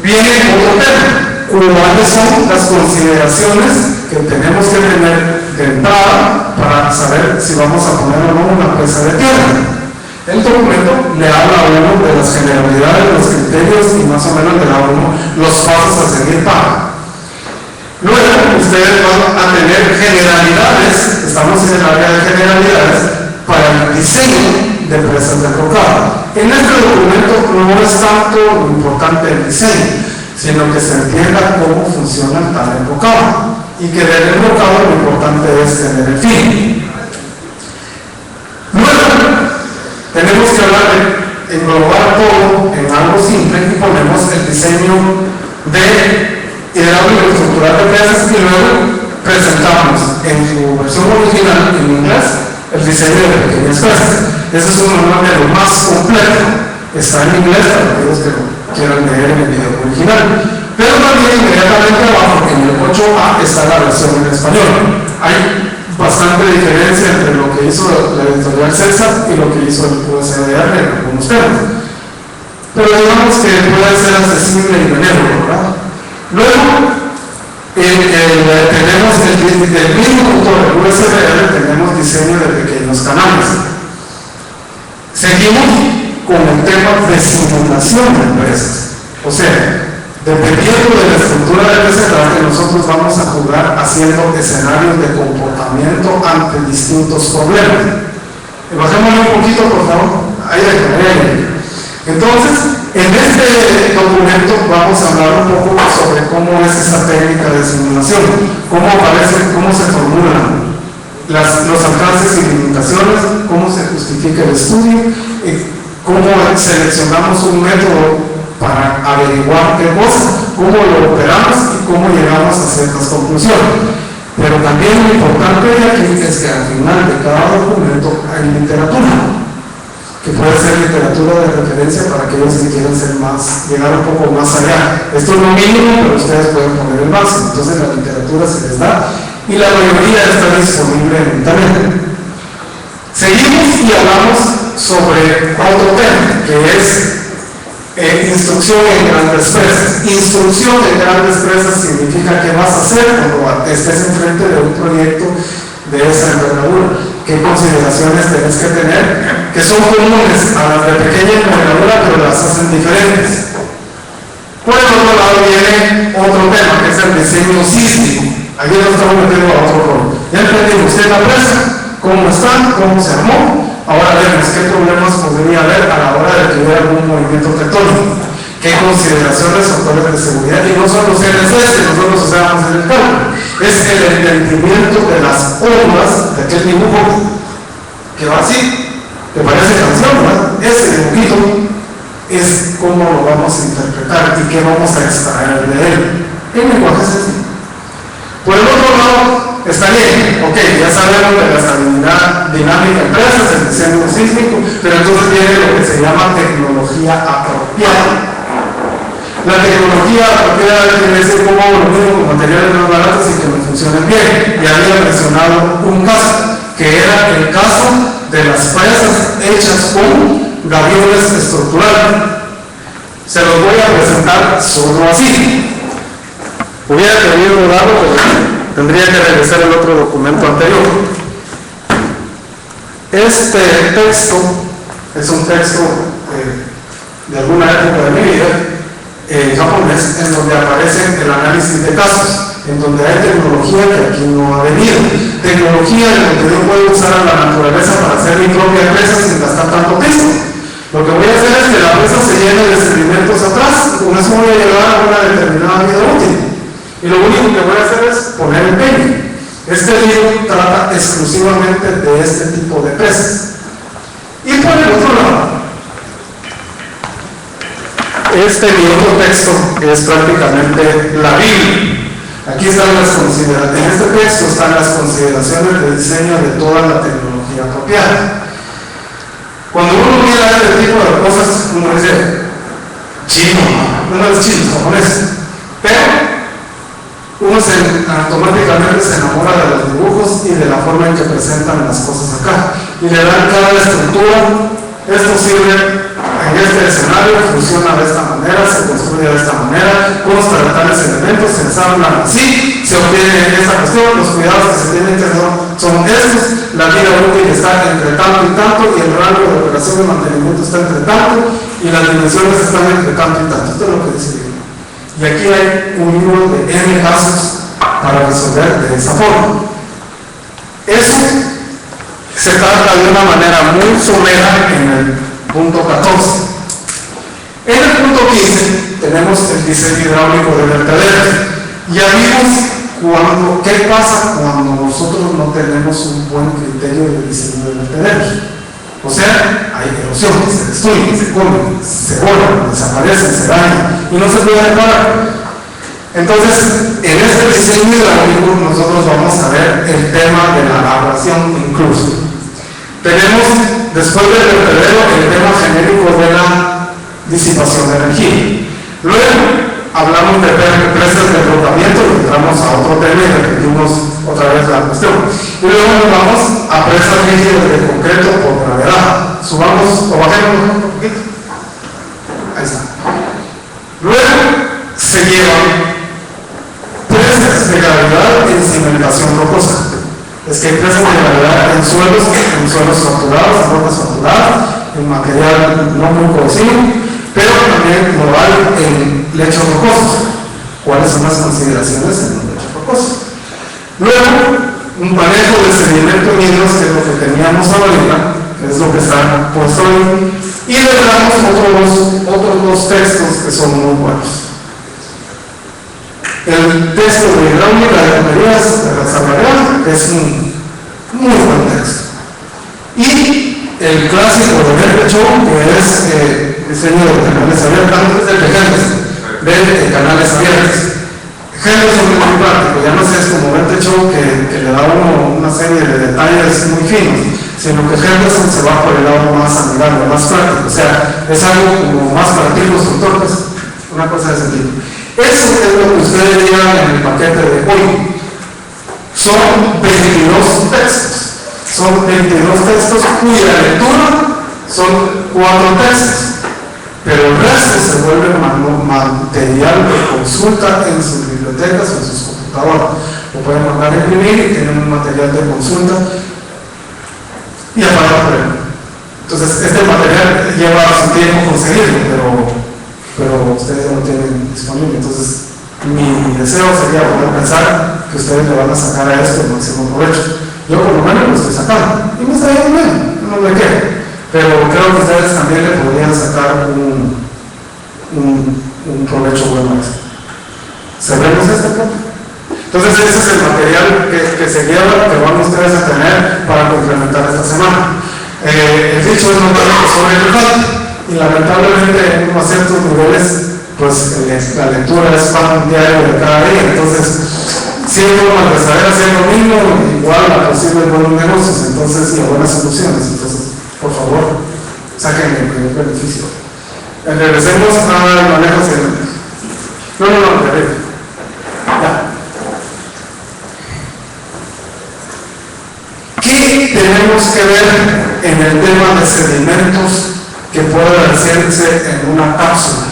viene otro tema, cuáles son las consideraciones que tenemos que tener de entrada para saber si vamos a poner o no una presa de tierra. El documento le habla a uno de las generalidades, los criterios y más o menos le da a uno los pasos a seguir para. Luego ustedes van a tener generalidades, estamos en el área de generalidades, para el diseño de presas de rocado. En este documento no es tanto lo importante el diseño, sino que se entienda cómo funciona tal enrocado. Y que del enrocado lo importante es tener el fin. Luego, tenemos que hablar de englobar todo en algo simple y ponemos el diseño de hidráulico estructural de presas y luego presentamos en su versión original en inglés el diseño de pequeñas presas. Ese es un manual de lo más completo. Está en inglés para aquellos que lo quieran leer en el video original. Pero también inmediatamente abajo, en el 8A, está la versión en español. Hay bastante diferencia entre lo que hizo la editorial César y lo que hizo el USDR en algunos temas. Pero digamos que puede ser accesible y benévolo, ¿verdad? Luego, tenemos del mismo autor, el USDR, tenemos diseño de pequeños canales. Seguimos con el tema de simulación de empresas. O sea, dependiendo de la estructura del escenario, nosotros vamos a jugar haciendo escenarios de comportamiento ante distintos problemas. Bajémosle un poquito, por favor. Ahí. Entonces, en este documento vamos a hablar un poco sobre cómo es esa técnica de simulación, cómo aparece, cómo se formulan los alcances y limitaciones, cómo se justifica el estudio, cómo seleccionamos un método para averiguar qué cosa, cómo lo operamos y cómo llegamos a ciertas conclusiones. Pero también lo importante de aquí es que al final de cada documento hay literatura, que puede ser literatura de referencia para aquellos que quieran llegar un poco más allá. Esto es lo mínimo, pero ustedes pueden poner el máximo. Entonces la literatura se les da y la mayoría está disponible en internet. Seguimos y hablamos sobre otro tema, que es instrucción en grandes presas. Instrucción en grandes presas significa qué vas a hacer cuando estés enfrente de un proyecto de esa envergadura, qué consideraciones tienes que tener, que son comunes a las de pequeña envergadura, pero las hacen diferentes. Por el otro lado viene otro tema, que es el diseño sísmico. Aquí nos estamos metiendo a otro rol. Ya entendimos usted la presa, cómo está, cómo se armó. Ahora vemos qué problemas podría haber a la hora de que hubiera algún movimiento tectónico, qué consideraciones, factores de seguridad, y no son los CNCs que nosotros usamos en el cálculo, es el entendimiento de las ondas de aquel dibujo que va así, ¿te parece canción, verdad? Ese dibujito es cómo lo vamos a interpretar y qué vamos a extraer de él. ¿Qué lenguaje es ese? Por el otro lado, está bien, ok, ya sabemos de la estabilidad dinámica en presas, el diseño sísmico, pero entonces viene lo que se llama tecnología apropiada. La tecnología apropiada quiere decir cómo lo mismo con materiales más baratos y que no funcionen bien. Y había mencionado un caso, que era el caso de las presas hechas con gaviones estructurales. Se los voy a presentar solo así. Hubiera querido darlo, pero tendría que regresar el otro documento anterior. Este texto es un texto de alguna época de mi vida, japonés, en donde aparece el análisis de casos, en donde hay tecnología que aquí no ha venido, tecnología en donde yo puedo usar a la naturaleza para hacer mi propia presa sin gastar tanto piso. Lo que voy a hacer es que la presa se llene de sedimentos atrás, y con eso voy a llegar a una determinada vida útil. Y lo único que voy a hacer es poner el peine. Este libro trata exclusivamente de este tipo de presas. Y por el otro lado, este otro texto es prácticamente la Biblia. Aquí están las consideraciones, en este texto están las consideraciones de diseño de toda la tecnología apropiada. Cuando uno mira este tipo de cosas, uno dice, chino, no es chino, japonés, pero uno automáticamente se enamora de los dibujos y de la forma en que presentan las cosas acá, y le dan cada estructura. Esto sirve en este escenario, funciona de esta manera, se construye de esta manera, consta de tales elementos, se ensamblan así, se obtiene esta cuestión, los cuidados que se tienen que hacer son estos, la vida útil está entre tanto y tanto, y el rango de operación de mantenimiento está entre tanto, y las dimensiones están entre tanto y tanto. Esto es lo que dice el libro. Y aquí hay un número de N casos para resolver de esa forma. Eso se trata de una manera muy somera en el punto 14. En el punto 15 tenemos el diseño hidráulico de vertederos. Ya vimos qué pasa cuando nosotros no tenemos un buen criterio de diseño de vertederos. O sea, hay erosión, se destruyen, se comen, se borran, desaparecen, se dañan y no se puede reparar. Entonces, en este diseño hidráulico nosotros vamos a ver el tema de la abrasión incluso. Tenemos, después del vertedero, el tema genérico de la disipación de energía. Luego, hablamos de presas de flotamiento y entramos a otro tema y repetimos otra vez la cuestión. Y luego nos vamos a presas rígidas de concreto por gravedad. Subamos o bajemos un poquito. Ahí está. Luego, se llevan presas de gravedad en cimentación rocosa. Es que hay presas de gravedad en suelos fracturados, en rocas fracturadas, en material no muy corrosivo, pero también lo hay en lechos rocosos. ¿Cuáles son las consideraciones en los lechos rocosos? Luego, un manejo de sedimento hídrico, que es lo que teníamos ahorita, que es lo que está puesto ahí, y le damos otros dos textos que son muy buenos. El texto de hidráulica de tuberías de Razabalaga es un muy buen texto. Y el clásico de Bertechon, que es diseño de canales abiertos, antes del de canales abiertos. Henderson es muy práctico, ya no sé, es como Bertechon que le da una serie de detalles muy finos, sino que Henderson se va por el lado más amigable, más práctico. O sea, es algo como más para ti constructor, pues, una cosa de ese tipo. Eso es lo que ustedes llevan en el paquete de hoy. Son 22 textos. Son 22 textos cuya lectura son 4 textos. Pero el resto se vuelve material de consulta en sus bibliotecas o en sus computadoras. Lo pueden mandar a imprimir y tienen un material de consulta y aparte por él. Entonces, este material lleva su tiempo conseguirlo, pero ustedes ya lo tienen disponible. Entonces, mi deseo sería poder pensar que ustedes le van a sacar a esto el máximo provecho. Yo por lo menos lo estoy sacando y me está yendo bien, no me quedo, pero creo que ustedes también le podrían sacar un provecho bueno a esto. ¿Cerremos este punto? Entonces ese es el material que se lleva, que van ustedes a tener para complementar esta semana. El dicho es notorio sobre el falta. Y lamentablemente en ciertos niveles, pues la lectura es pan diario de cada día. Entonces, siempre vamos a saber hacer lo mismo, igual a posibles buenos negocios, entonces, y a buenas soluciones. Entonces, por favor, saquen el primer beneficio. Regresemos al manejo segmentos. No, ya. ¿Qué tenemos que ver en el tema de sedimentos que puede hacerse en una cápsula?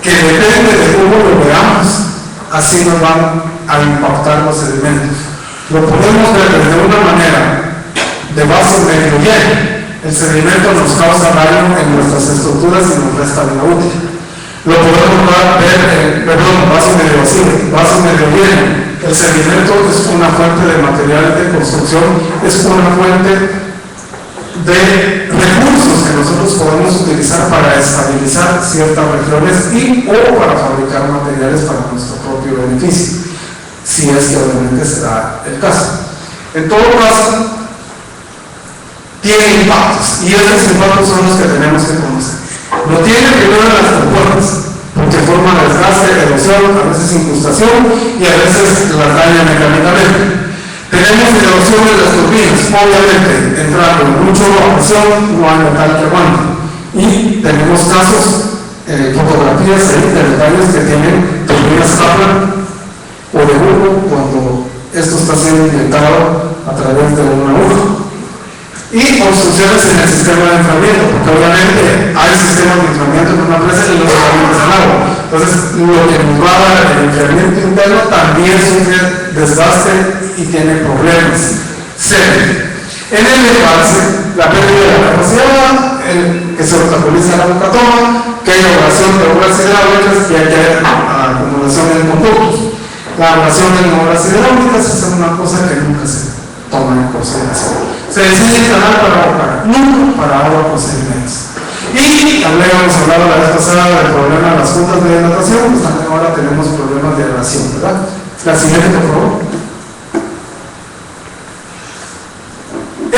Que depende de cómo lo veamos, así nos van a impactar los sedimentos. Lo podemos ver de una manera de vaso medio lleno, El sedimento nos causa daño en nuestras estructuras y nos resta vida útil. Lo podemos ver vaso medio lleno. El sedimento es una fuente de materiales de construcción, es una fuente de recursos que nosotros podemos utilizar para estabilizar ciertas regiones y o para fabricar materiales para nuestro propio beneficio, si es que obviamente será el caso. En todo caso, tiene impactos, y esos impactos son los que tenemos que conocer. Lo tiene primero en las compuertas, porque forman desgaste, erosión, a veces incrustación y a veces las daña mecánicamente. Tenemos erosión de las turbinas, obviamente entrando en mucha evaporación, no hay metal que aguante. Y tenemos casos, fotografías de los daños que tienen turbinas Kaplan o de bulbo cuando esto está siendo inyectado a través de una aguja. Y obstrucciones en el sistema de enfriamiento, porque obviamente hay sistemas de enfriamiento en una presa y los enfriamientos en agua. Entonces, lo que nos va a dar el enfriamiento interno también sufre desgaste y tiene problemas serios. En el desfase, la pérdida de la capacidad, que se obstaculiza la bocatoma, que hay oración de obras hidráulicas y hay acumulación de conductos. La oración de obras hidráulicas es una cosa que nunca se toma en consideración. Se decide instalar para agua, nunca para agua procedimientos. Y también hemos hablado la vez pasada del problema de las juntas de dilatación, pues también ahora tenemos problemas de abrasión, ¿verdad? La siguiente, por favor.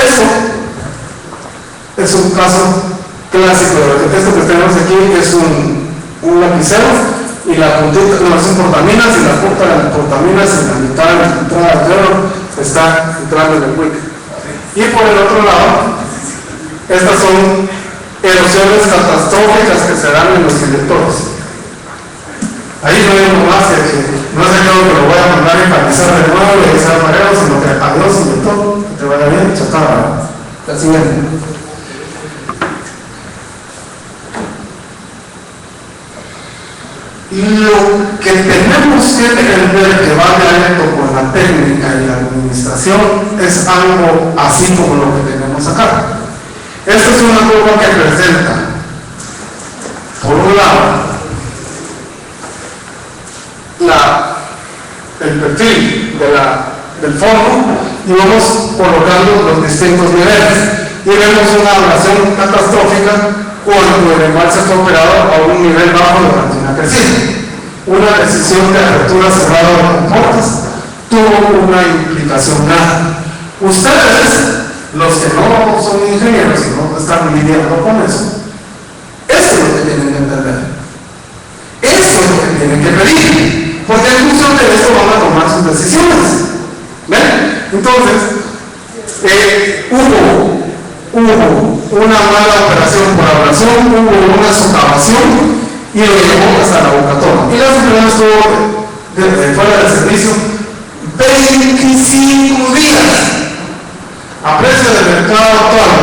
Eso es un caso clásico de esto que tenemos aquí, es un lapicero y la puntita, no son portaminas y la punta de las portaminas en la mitad de la entrada del dedo está entrando en el quick. Y por el otro lado, estas son erosiones catastróficas que se dan en los inyectores. Ahí no hay uno más que no es aquello que lo voy a mandar a enfatizar de nuevo y echar mareo, sino que adiós inyector, que te vaya bien, chatada. La siguiente. Lo que tenemos que entender que va de alto con la técnica y la administración es algo así como lo que tenemos acá. Esta es una curva que presenta, por un lado, el perfil del fondo y vamos colocando los distintos niveles y vemos una abrasión catastrófica cuando el embalse fue operado a un nivel bajo durante una crecida. Una decisión de apertura cerrada de compuertas tuvo una implicación grande. Ustedes, los que no son ingenieros y no están lidiando con eso, es lo que tienen que entender. Eso es lo que tienen que pedir. Porque en función de esto van a tomar sus decisiones. ¿Ven? Entonces, hubo una mala operación por abrasión, hubo una socavación y lo llevó hasta la bocatoma. Y la enfermedad estuvo fuera del servicio 25 días a precio de mercado actual.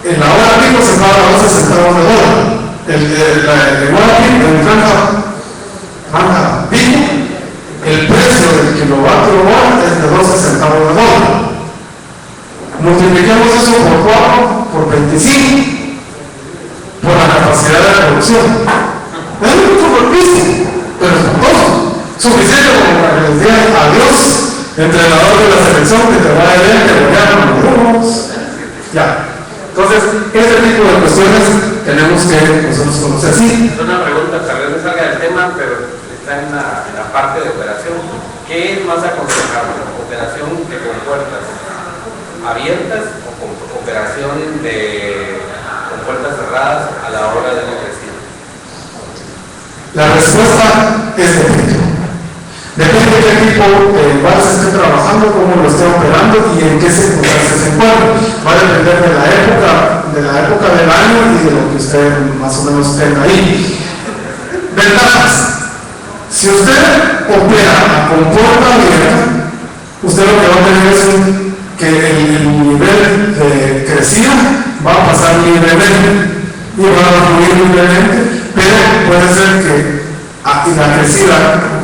En la hora pico se paga 12 centavos de dólar. En hora pico, en franja pico, el precio del kilovatio hora es de 12 centavos de dólar. Multipliquemos eso por 4, por 25, por la capacidad de producción. Es mucho golpísimo, pero es costoso. Suficiente como para que les digan adiós, entrenador de la selección, que te vaya bien, que voy a ganar. Ya. Entonces, este tipo de cuestiones tenemos que nosotros conocer. Sí. Es una pregunta, tal vez me salga del tema, pero está en la parte de operación. ¿Qué es más aconsejable? ¿Operación de compuertas abiertas o con operación con puertas cerradas a la hora de la crecida? La respuesta es depende. Depende de qué tipo de embalse esté trabajando, cómo lo esté operando y en qué circunstancias se encuentra. Va a depender de la época del año y de lo que usted más o menos tenga ahí. Ventajas. Si usted opera a compuerta abierta, usted lo que va a tener es que el nivel de crecida va a pasar libremente y va a fluir libremente, pero puede ser que la crecida,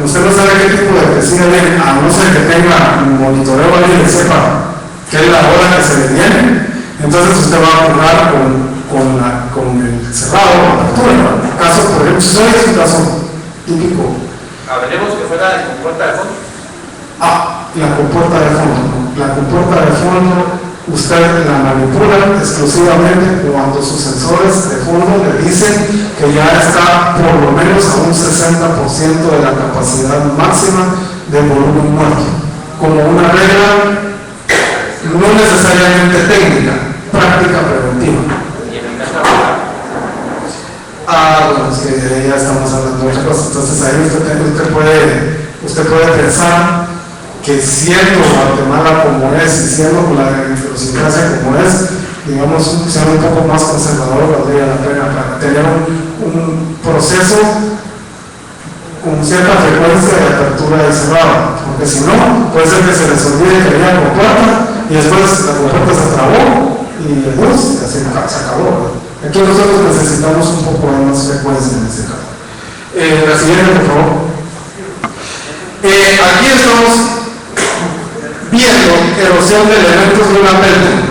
usted no sabe qué tipo de crecida viene, a no ser que tenga un monitoreo ahí y sepa qué es la hora que se le viene, Entonces usted va a jugar con el cerrado, con la apertura. Caso, por ejemplo, si es un caso típico. Hablemos que fuera de compuerta de fondo. La compuerta de fondo. La compuerta de fondo usted la manipula exclusivamente cuando sus sensores de fondo le dicen que ya está por lo menos a un 60% de la capacidad máxima de volumen muerto. Como una regla no necesariamente técnica, práctica preventiva. Y en el caso de bueno, es que ya estamos hablando de otra cosa. Entonces ahí usted puede pensar que siendo Guatemala como es y siendo con la idiosincrasia como es, digamos, ser un poco más conservador valdría la pena para tener un proceso con cierta frecuencia de apertura y cerrada, porque si no, puede ser que se les olvide que había compuerta y después la compuerta se trabó y después se acabó. Aquí nosotros necesitamos un poco de más frecuencia en este caso. La siguiente, por favor. Aquí estamos viendo erosión de elementos de una película.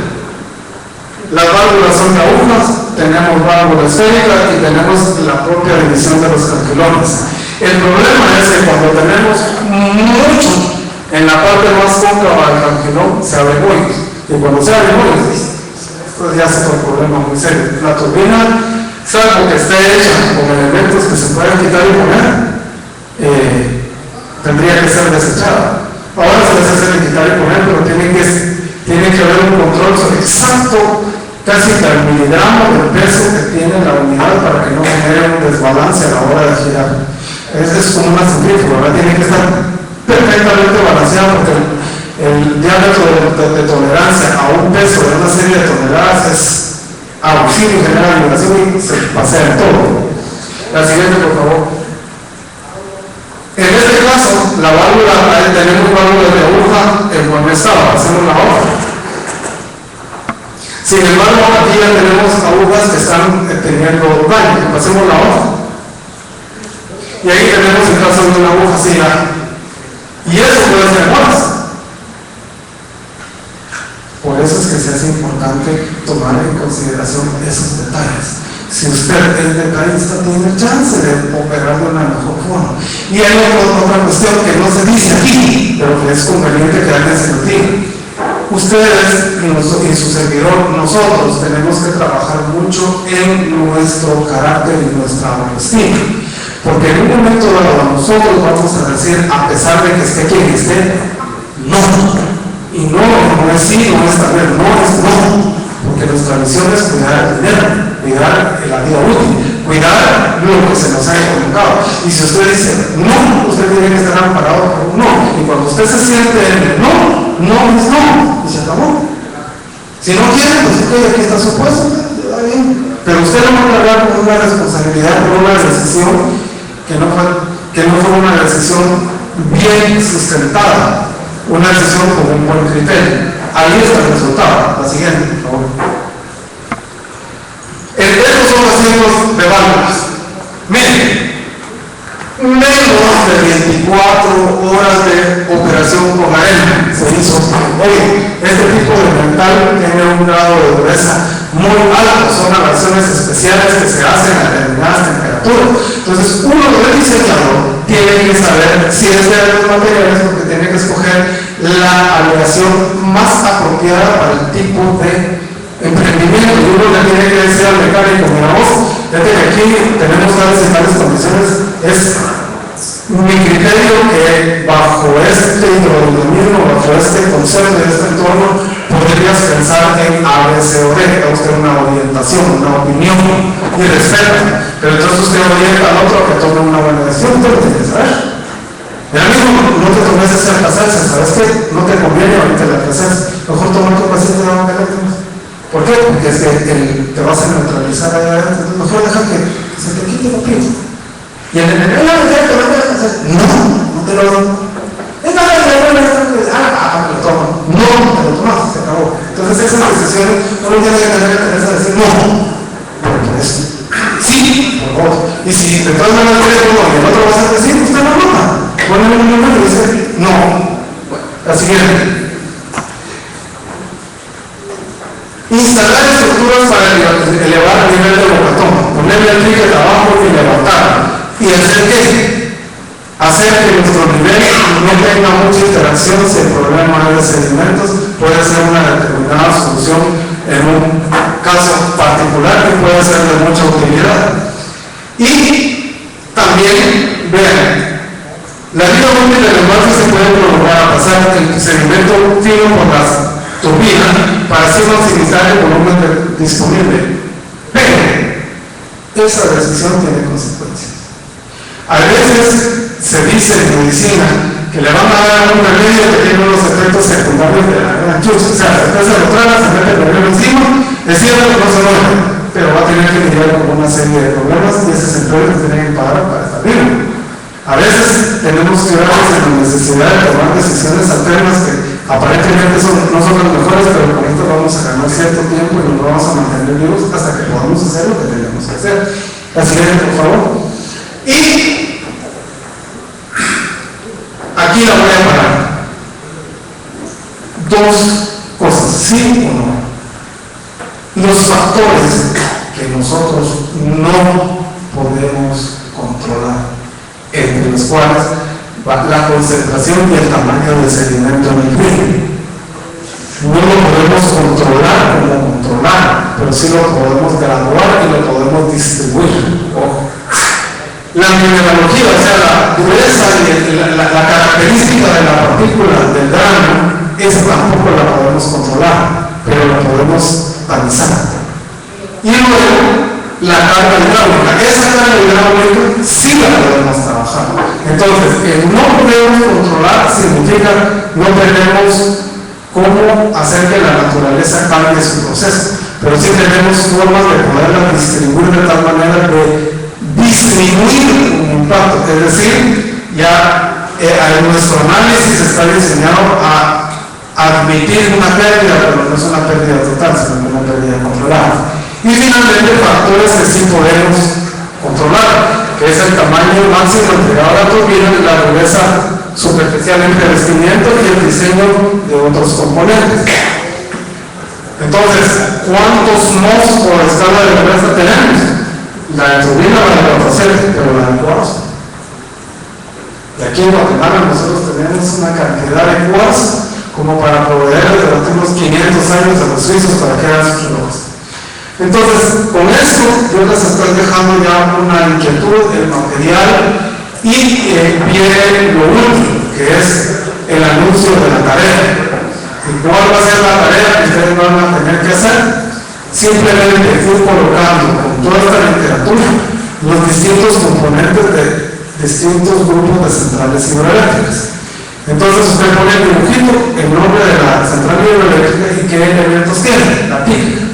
Las válvulas son de agujas, tenemos válvula esférica y tenemos la propia división de los cantilones. El problema es que cuando tenemos mucho en la parte más cóncava del cantilón se abre hoyos. Y cuando se abre hoyos, esto ya es otro problema muy serio. La turbina, salvo que esté hecha con elementos que se pueden quitar y poner, tendría que ser desechada. Ahora se les hace de quitar y poner, pero tiene que haber un control exacto, casi del miligramo del peso que tiene la unidad para que no genere un desbalance a la hora de girar. Es como una centrífuga, tiene que estar perfectamente balanceado porque el diámetro de tolerancia a un peso de una serie de toneladas es auxilio, genera vibración y se pasea en todo. La siguiente, por favor. En este caso, la válvula, tenemos válvulas de aguja en buen estado, hacemos la hoja. Sin embargo, aquí ya tenemos agujas que están teniendo daño, hacemos la hoja. Y ahí tenemos el caso de una aguja sin la. Y eso puede ser más. Por eso es que se hace importante tomar en consideración esos detalles. Si usted es detallista, tiene chance de operar de una mejor forma. Y hay otra cuestión que no se dice aquí, pero que es conveniente que alguien se lo diga. Ustedes y su servidor, nosotros tenemos que trabajar mucho en nuestro carácter y nuestra autoestima. Porque en un momento dado nosotros vamos a decir, a pesar de que esté quien esté, no. Y no es sí, no es tal vez, no es no. Porque nuestra misión es cuidar el dinero, cuidar la vida útil, cuidar lo que se nos ha comunicado. Y si usted dice no, usted tiene que estar amparado por un no. Y cuando usted se siente en el no, no es no. Y se acabó. Si no quiere, pues aquí está su puesto, está bien. Pero usted no va a cargar con una responsabilidad, por una decisión que no fue una decisión bien sustentada, una decisión con un buen criterio. Ahí está el resultado. La siguiente, por favor. Estos son los cientos de válvulas. Miren, menos de 24 horas de operación con AEM se hizo. Oye, este tipo de metal tiene un grado de dureza muy alto, son aleaciones especiales que se hacen a determinadas temperaturas. Entonces, uno del diseñador tiene que saber si es de los materiales, porque tiene que escoger la aleación más apropiada para el tipo de emprendimiento. Y uno le tiene que decir al mecánico, mira vos, fíjate que aquí tenemos tales y tales condiciones, es mi criterio que bajo este hidrodinamismo, bajo este concepto de este entorno, podrías pensar en A, B, C o D, que usted una orientación, una opinión y respeto. Pero entonces usted orienta al otro a que tome una buena decisión, usted lo tiene que saber. Mira mismo, no te tomes ese alcacelser, ¿sabes qué? No te conviene ahorita el alcacelser, mejor tomar tu paciente de agua eléctricos. ¿Por qué? Porque es que te vas a neutralizar ahí adentro, mejor deja que se te quite lo pito. Y el enemigo, no te lo doy. Es nada de lo toma. No, te lo tomas, se acabó. Entonces esas decisiones, uno tiene que tener la tendencia de decir no. Por eso. Sí, por favor. Y si de todas maneras dice no, y el otro va a decir, usted no nota. Pone un número y dice no. La siguiente. Instalación elevar el nivel de bocatón, ponerle el ticket abajo y levantar. ¿Y hacer qué? Hacer que nuestro nivel no tenga mucha interacción. Si el problema es de sedimentos, puede ser una determinada solución en un caso particular que puede ser de mucha utilidad. Y también, vean, la vida útil del embalse se puede prolongar a pasar el sedimento fino por las turbinas para así maximizar el volumen disponible. Pero esa decisión tiene consecuencias. A veces se dice en medicina que le van a dar un remedio que tiene unos efectos secundarios de la gran chus. O sea, después se lo traga, se mete el veneno encima, es cierto que no se muere, pero va a tener que lidiar con una serie de problemas y ese es el precio que tiene que pagar para estar vivo. A veces tenemos ciudades en la necesidad de tomar decisiones alternas que aparentemente no son las mejores, pero con esto vamos a ganar cierto tiempo y nos vamos a mantener vivos hasta que podamos hacer lo que tenemos que hacer. La siguiente, por favor. Y aquí la voy a parar. Dos cosas, sí o no. Los factores que nosotros no podemos controlar, entre los cuales la concentración y el tamaño del sedimento en el río. No lo podemos controlar como controlar, pero sí lo podemos graduar y lo podemos distribuir. Ojo. La mineralogía, o sea, la dureza y la característica de la partícula del grano, esa tampoco la podemos controlar, pero la podemos analizar. Y luego, la carga hidráulica. Esa carga hidráulica sí la podemos trabajar. Entonces, el no podemos controlar significa no tenemos cómo hacer que la naturaleza cambie su proceso, pero sí tenemos formas de poderla distribuir de tal manera que disminuir un impacto. Es decir, ya nuestro análisis está diseñado a admitir una pérdida, pero no es una pérdida total, sino una pérdida controlada. Y finalmente, factores que sí podemos controlar, que es el tamaño máximo entregado a la turbina, la dureza superficial en revestimiento y el diseño de otros componentes. Entonces, ¿cuántos mos por escala de dureza tenemos? La turbina va a hacer, pero la de cuarzo. Y aquí en Guatemala nosotros tenemos una cantidad de cuarzo como para proveer durante unos 500 años a los suizos para que hagan sus relojes. Entonces, con esto yo les estoy dejando ya una inquietud, el material, y viene lo último, que es el anuncio de la tarea. ¿Y cuál va a ser la tarea que ustedes van a tener que hacer? Simplemente fui colocando con toda esta literatura los distintos componentes de distintos grupos de centrales hidroeléctricas. Entonces usted pone el dibujito, el nombre de la central hidroeléctrica y qué elementos tiene, la típica.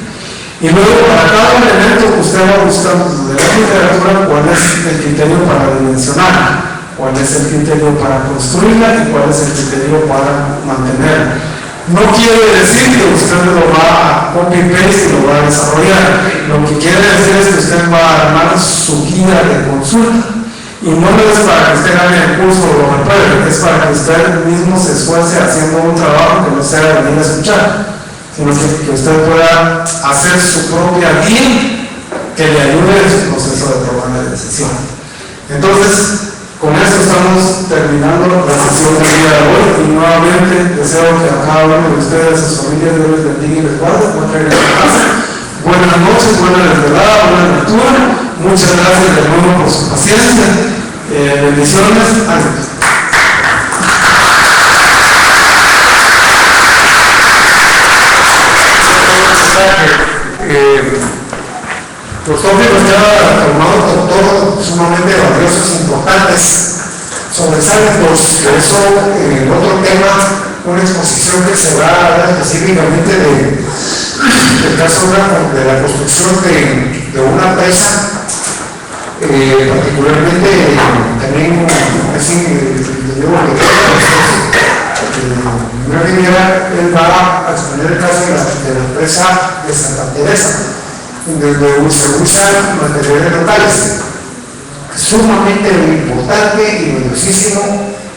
Y luego para cada elemento usted va a buscar de la literatura cuál es el criterio para dimensionar, cuál es el criterio para construirla y cuál es el criterio para mantenerla. No quiere decir que usted lo va a copy-paste y lo va a desarrollar. Lo que quiere decir es que usted va a armar su guía de consulta. Y no es para que usted gane el curso o lo repruebe, es para que usted mismo se esfuerce haciendo un trabajo que no sea de venir a escuchar, sino que usted pueda hacer su propia guía que le ayude en su proceso de toma de decisión. Entonces, con esto estamos terminando la sesión del día de hoy y nuevamente deseo que a cada uno de ustedes, sus familias, Dios les bendiga y les guarde. Buenas noches, buena desvelada, buena lectura. Muchas gracias de nuevo por su paciencia. Bendiciones. Adiós. Los tópicos que ha formado el doctor sumamente valiosos, importantes, sobresalientes. De eso, el otro tema, una exposición que se va a dar específicamente del caso de la construcción de una presa, particularmente también él va a exponer el caso de la presa de Santa Teresa, donde se usan materiales locales. Sumamente importante y valiosísimo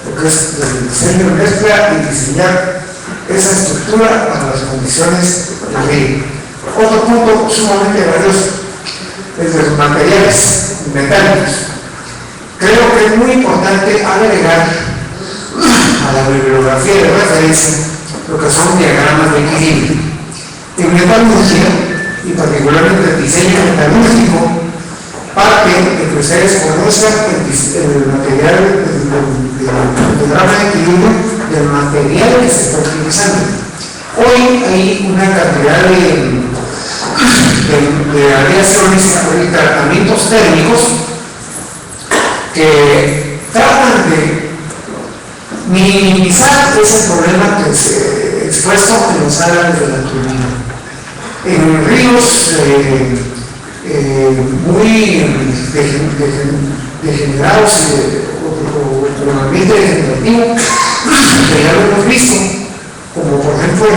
lo que es el diseño de mezcla y diseñar esa estructura para las condiciones del río. Otro punto sumamente valioso es de los materiales metálicos. Creo que es muy importante agregar a la bibliografía de referencia lo que son diagramas de equilibrio. En metalurgia, y particularmente el diseño metalúrgico, parte de que ustedes conozcan el material del diagrama de equilibrio del material que se está utilizando. Hoy hay una cantidad de aleaciones y tratamientos térmicos que tratan de minimizar ese problema que se expuesto en los árabes de la turbina. En ríos muy degenerados o con ambiente degenerativo, que ya lo hemos visto, como por ejemplo en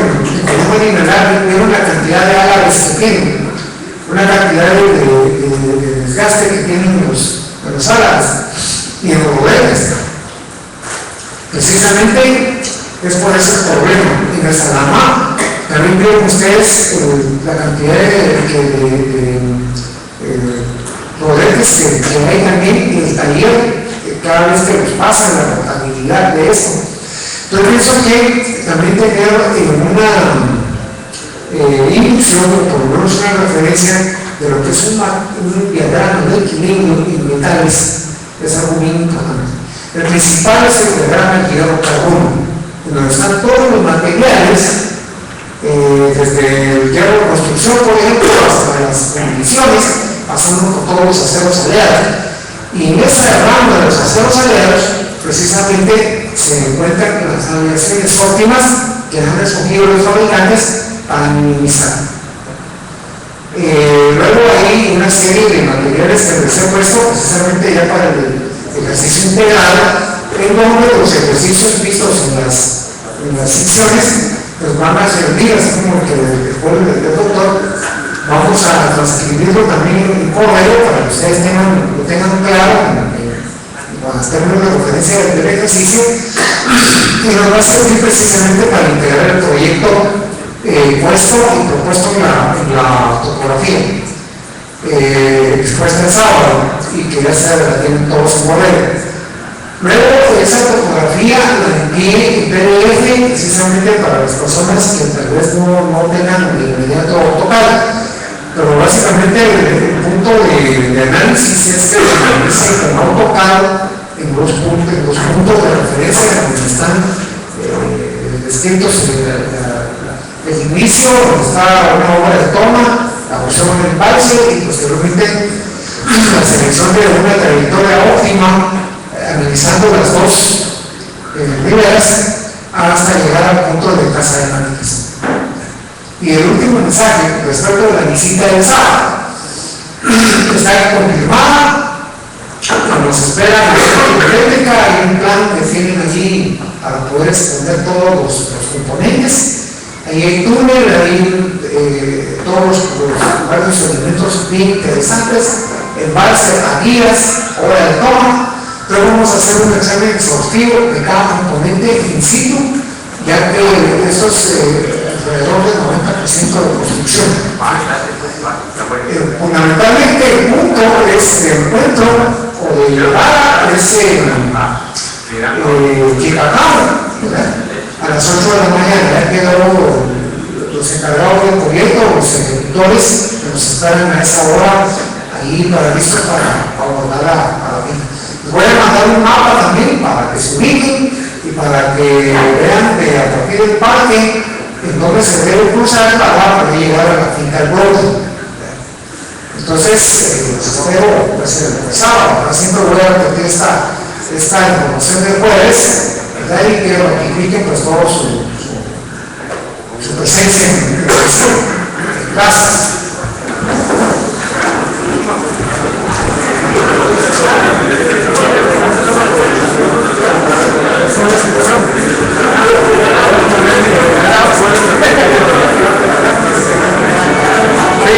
Coloma Mineral, vieron la cantidad de ágaves que tienen, una cantidad de desgaste que tienen los ágaves y en los rodeles. Precisamente es por ese problema. En el Salamá también vieron ustedes la cantidad de rodeles que hay también en el taller, cada vez que nos pasa la portabilidad de esto. Yo pienso que también tener una inducción o por lo menos una referencia de lo que es un diagrama de equilibrio en metales es algo muy importante. El principal es el diagrama de hierro-carbono, en donde están todos los materiales, desde el hierro de construcción, por ejemplo, hasta las condiciones, pasando por todos los aceros aleados. Y en esa rama de los aceros aleados, precisamente se encuentran las aleaciones óptimas que han escogido los fabricantes para minimizar. Luego hay una serie de materiales que les he puesto precisamente ya para el ejercicio integral, en donde los ejercicios vistos en las secciones pues van a servir, así como el que el doctor. Vamos a transcribirlo también en correo para que ustedes lo tengan claro con los términos de referencia del ejercicio, y nos va a servir precisamente para integrar el proyecto puesto y propuesto en la topografía expuesta el sábado y que ya se la tienen todos en correo. Luego esa topografía la envié en PDF precisamente para las personas que tal vez no tengan de inmediato AutoCAD. Pero básicamente el punto de análisis es que se analice con AutoCAD en los puntos de referencia donde están descritos el inicio, donde está una obra de toma, la porción del embalse y posteriormente la selección de una trayectoria óptima, analizando las dos riberas hasta llegar al punto de tasa de magnetización. Y el último mensaje respecto a la visita del sábado está confirmada, nos espera la biblioteca, hay un plan que tienen allí para poder extender todos los componentes. Ahí hay túnel, hay todos los varios elementos bien interesantes, embalse a guías, hora de toma. Pero vamos a hacer un examen exhaustivo de cada componente in situ, ya que eso es alrededor del 90% de construcción. Fundamentalmente el punto es de encuentro o de llegada a ese Chicacao, a las 8 de la mañana. Ya quedó los encargados del proyecto, los ejecutores que nos esperan a esa hora ahí para listos para abordar a la vida. Les voy a mandar un mapa también para que se ubiquen y para que vean que a partir del parque en donde se debe cruzar para poder llegar a la finca del Brodo. Entonces, espero pues, el sábado, siempre voy a repetir esta información del jueves, ¿verdad? Y que ratifiquen pues todo su presencia en la sesión. Gracias. Sí.